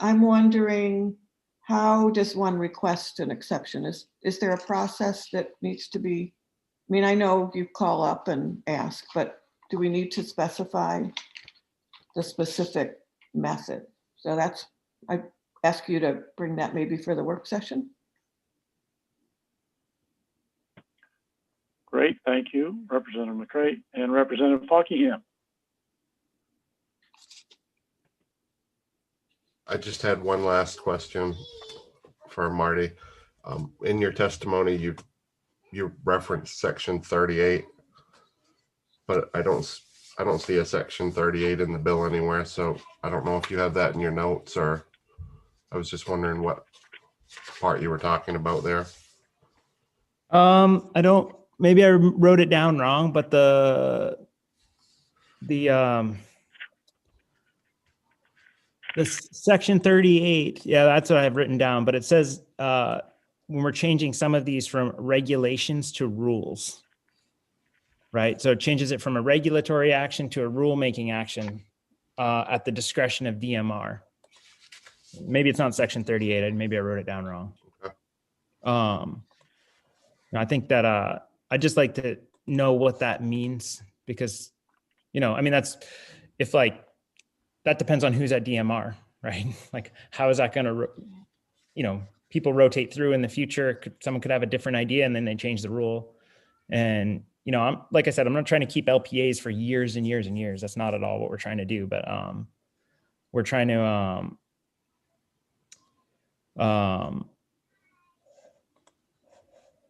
wondering, how does one request an exception? Is there a process that needs to be? I mean, I know you call up and ask, but do we need to specify the specific method? So I ask you to bring that maybe for the work session. Great, thank you, Representative McCray and Representative Fockingham. I just had one last question for Marty. In your testimony, you referenced section 38, but I don't see a section 38 in the bill anywhere. So I don't know if you have that in your notes, or I was just wondering what part you were talking about there. Maybe I wrote it down wrong, but the section 38, yeah, that's what I have written down, but it says when we're changing some of these from regulations to rules, right? So it changes it from a regulatory action to a rule-making action at the discretion of DMR. Maybe it's not section 38, maybe I wrote it down wrong. I think that I'd just like to know what that means because, I mean, if like, that depends on who's at DMR, right? Like, how is that going to, people rotate through in the future. Someone could have a different idea and then they change the rule. And, like I said, I'm not trying to keep LPAs for years and years and years. That's not at all what we're trying to do, but we're trying to,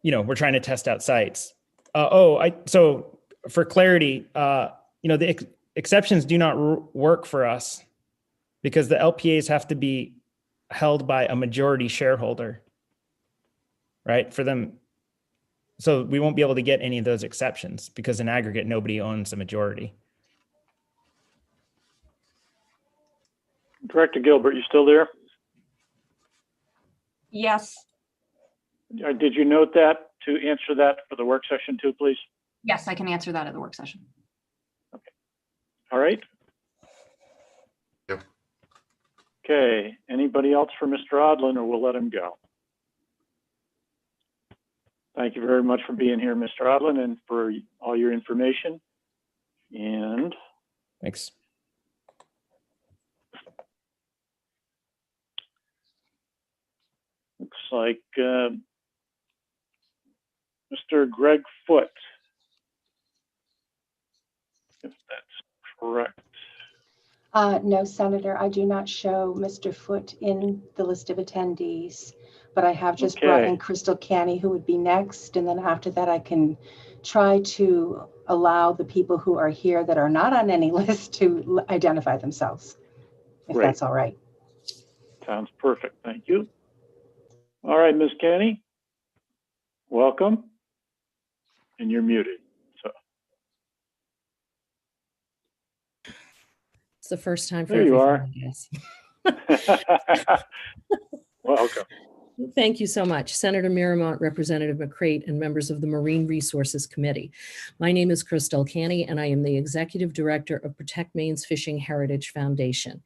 we're trying to test out sites. So for clarity, the exceptions do not work for us because the LPAs have to be held by a majority shareholder, right? For them. So we won't be able to get any of those exceptions because in aggregate, nobody owns a majority. Director Gilbert, you still there? Yes. Did you note that to answer that for the work session too, please? Yes, I can answer that at the work session. All right. Yep. Okay, anybody else for Mr. Odlin, or we'll let him go? Thank you very much for being here, Mr. Odlin, and for all your information. And thanks. Looks like Mr. Greg Foote, if that's correct. No, Senator, I do not show Mr. Foote in the list of attendees, but I have just brought in Crystal Canny, who would be next. And then after that, I can try to allow the people who are here that are not on any list to identify themselves, if Great. that's all right. Sounds perfect. Thank you. All right, Ms. Canny, welcome. And you're muted. So it's the first time for there you are. Yes. Welcome. Thank you so much. Senator Miramont, Representative McCrate, and members of the Marine Resources Committee. My name is Crystal Canny, and I am the Executive Director of Protect Maine's Fishing Heritage Foundation.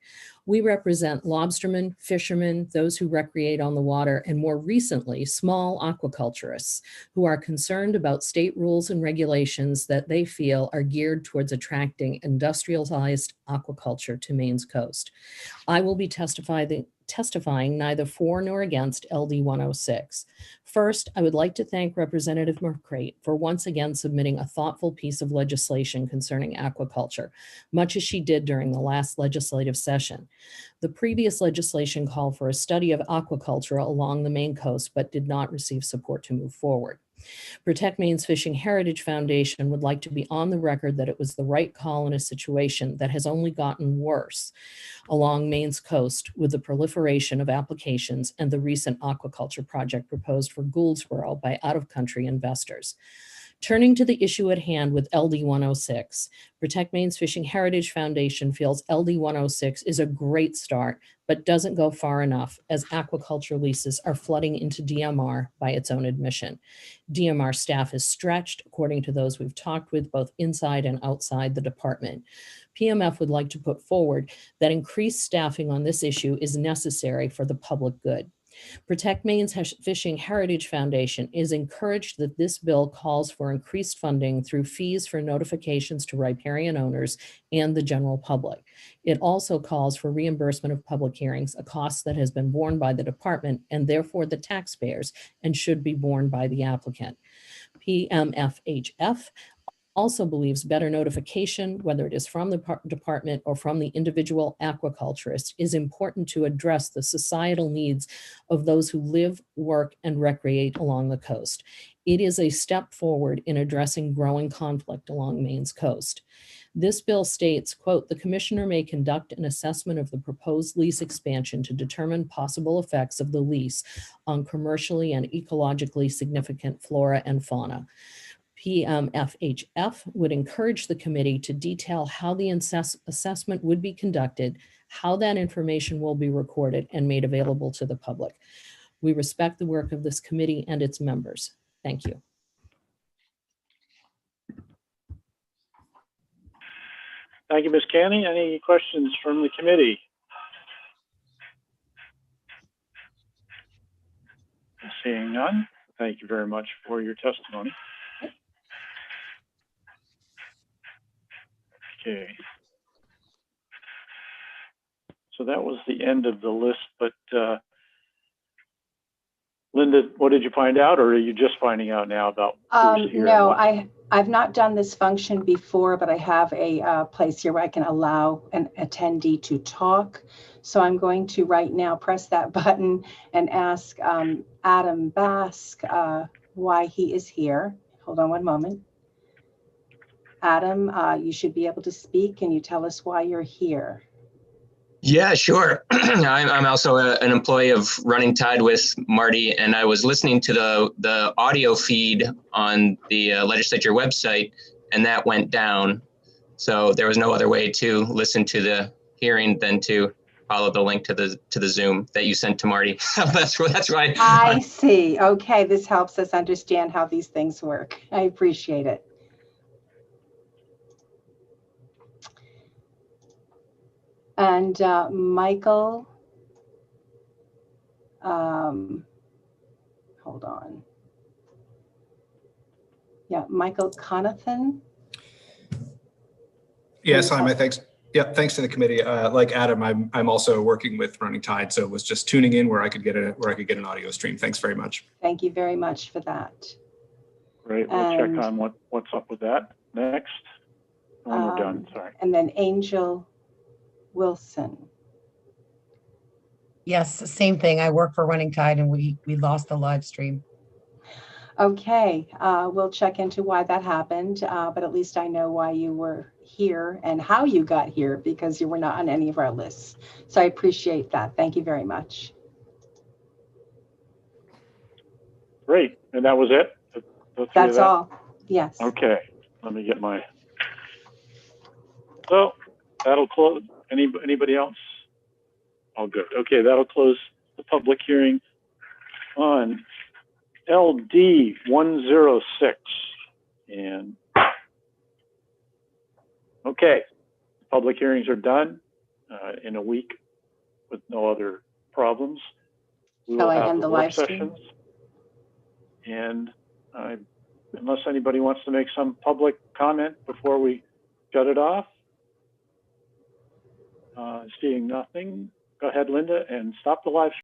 We represent lobstermen, fishermen, those who recreate on the water, and more recently, small aquaculturists who are concerned about state rules and regulations that they feel are geared towards attracting industrialized aquaculture to Maine's coast. I will be testifying neither for nor against LD 106. First, I would like to thank Representative McCrate for once again submitting a thoughtful piece of legislation concerning aquaculture, much as she did during the last legislative session. The previous legislation called for a study of aquaculture along the Maine coast, but did not receive support to move forward. Protect Maine's Fishing Heritage Foundation would like to be on the record that it was the right call in a situation that has only gotten worse along Maine's coast with the proliferation of applications and the recent aquaculture project proposed for Gouldsboro by out-of-country investors. Turning to the issue at hand with LD 106, Protect Maine's Fishing Heritage Foundation feels LD 106 is a great start, but doesn't go far enough as aquaculture leases are flooding into DMR by its own admission. DMR staff is stretched, according to those we've talked with, both inside and outside the department. PMF would like to put forward that increased staffing on this issue is necessary for the public good. Protect Maine's Fishing Heritage Foundation is encouraged that this bill calls for increased funding through fees for notifications to riparian owners and the general public. It also calls for reimbursement of public hearings, a cost that has been borne by the department and therefore the taxpayers and should be borne by the applicant. PMFHF also believes better notification, whether it is from the department or from the individual aquaculturist, is important to address the societal needs of those who live, work, and recreate along the coast. It is a step forward in addressing growing conflict along Maine's coast. This bill states, quote, the commissioner may conduct an assessment of the proposed lease expansion to determine possible effects of the lease on commercially and ecologically significant flora and fauna. PMFHF would encourage the committee to detail how the assessment would be conducted, how that information will be recorded and made available to the public. We respect the work of this committee and its members. Thank you. Thank you, Ms. Canny. Any questions from the committee? Seeing none. thank you very much for your testimony. Okay. So that was the end of the list, but Linda, what did you find out, or are you just finding out now about who's here? No, I've not done this function before, but I have a place here where I can allow an attendee to talk. So I'm going to right now press that button and ask Adam Bask why he is here. Hold on one moment. Adam, you should be able to speak. Can you tell us why you're here? Yeah, sure. I'm also an employee of Running Tide with Marty, and I was listening to the audio feed on the legislature website, and that went down. So there was no other way to listen to the hearing than to follow the link to the Zoom that you sent to Marty. that's why. I see. Okay, this helps us understand how these things work. I appreciate it. And Michael, hold on. Yeah, Michael Conathan. Yes, hi, thanks. Yeah, thanks to the committee. Like Adam, I'm also working with Running Tide, so was just tuning in where I could get an audio stream. Thanks very much. Thank you very much for that. Great. We'll check on what's up with that next. When we're done. Sorry. And then Angel Wilson. Yes, the same thing. I work for Running Tide, and we lost the live stream. Okay, we'll check into why that happened, but at least I know why you were here and how you got here, because you were not on any of our lists. So I appreciate that. Thank you very much. Great, and that was it? That's all. Yes. Okay, let me get my. So that'll close. Anybody else? All good. Okay, that'll close the public hearing on LD 106. And okay, public hearings are done in a week with no other problems. We will have the live sessions. And unless anybody wants to make some public comment before we shut it off, seeing nothing, go ahead, Linda, and stop the live stream.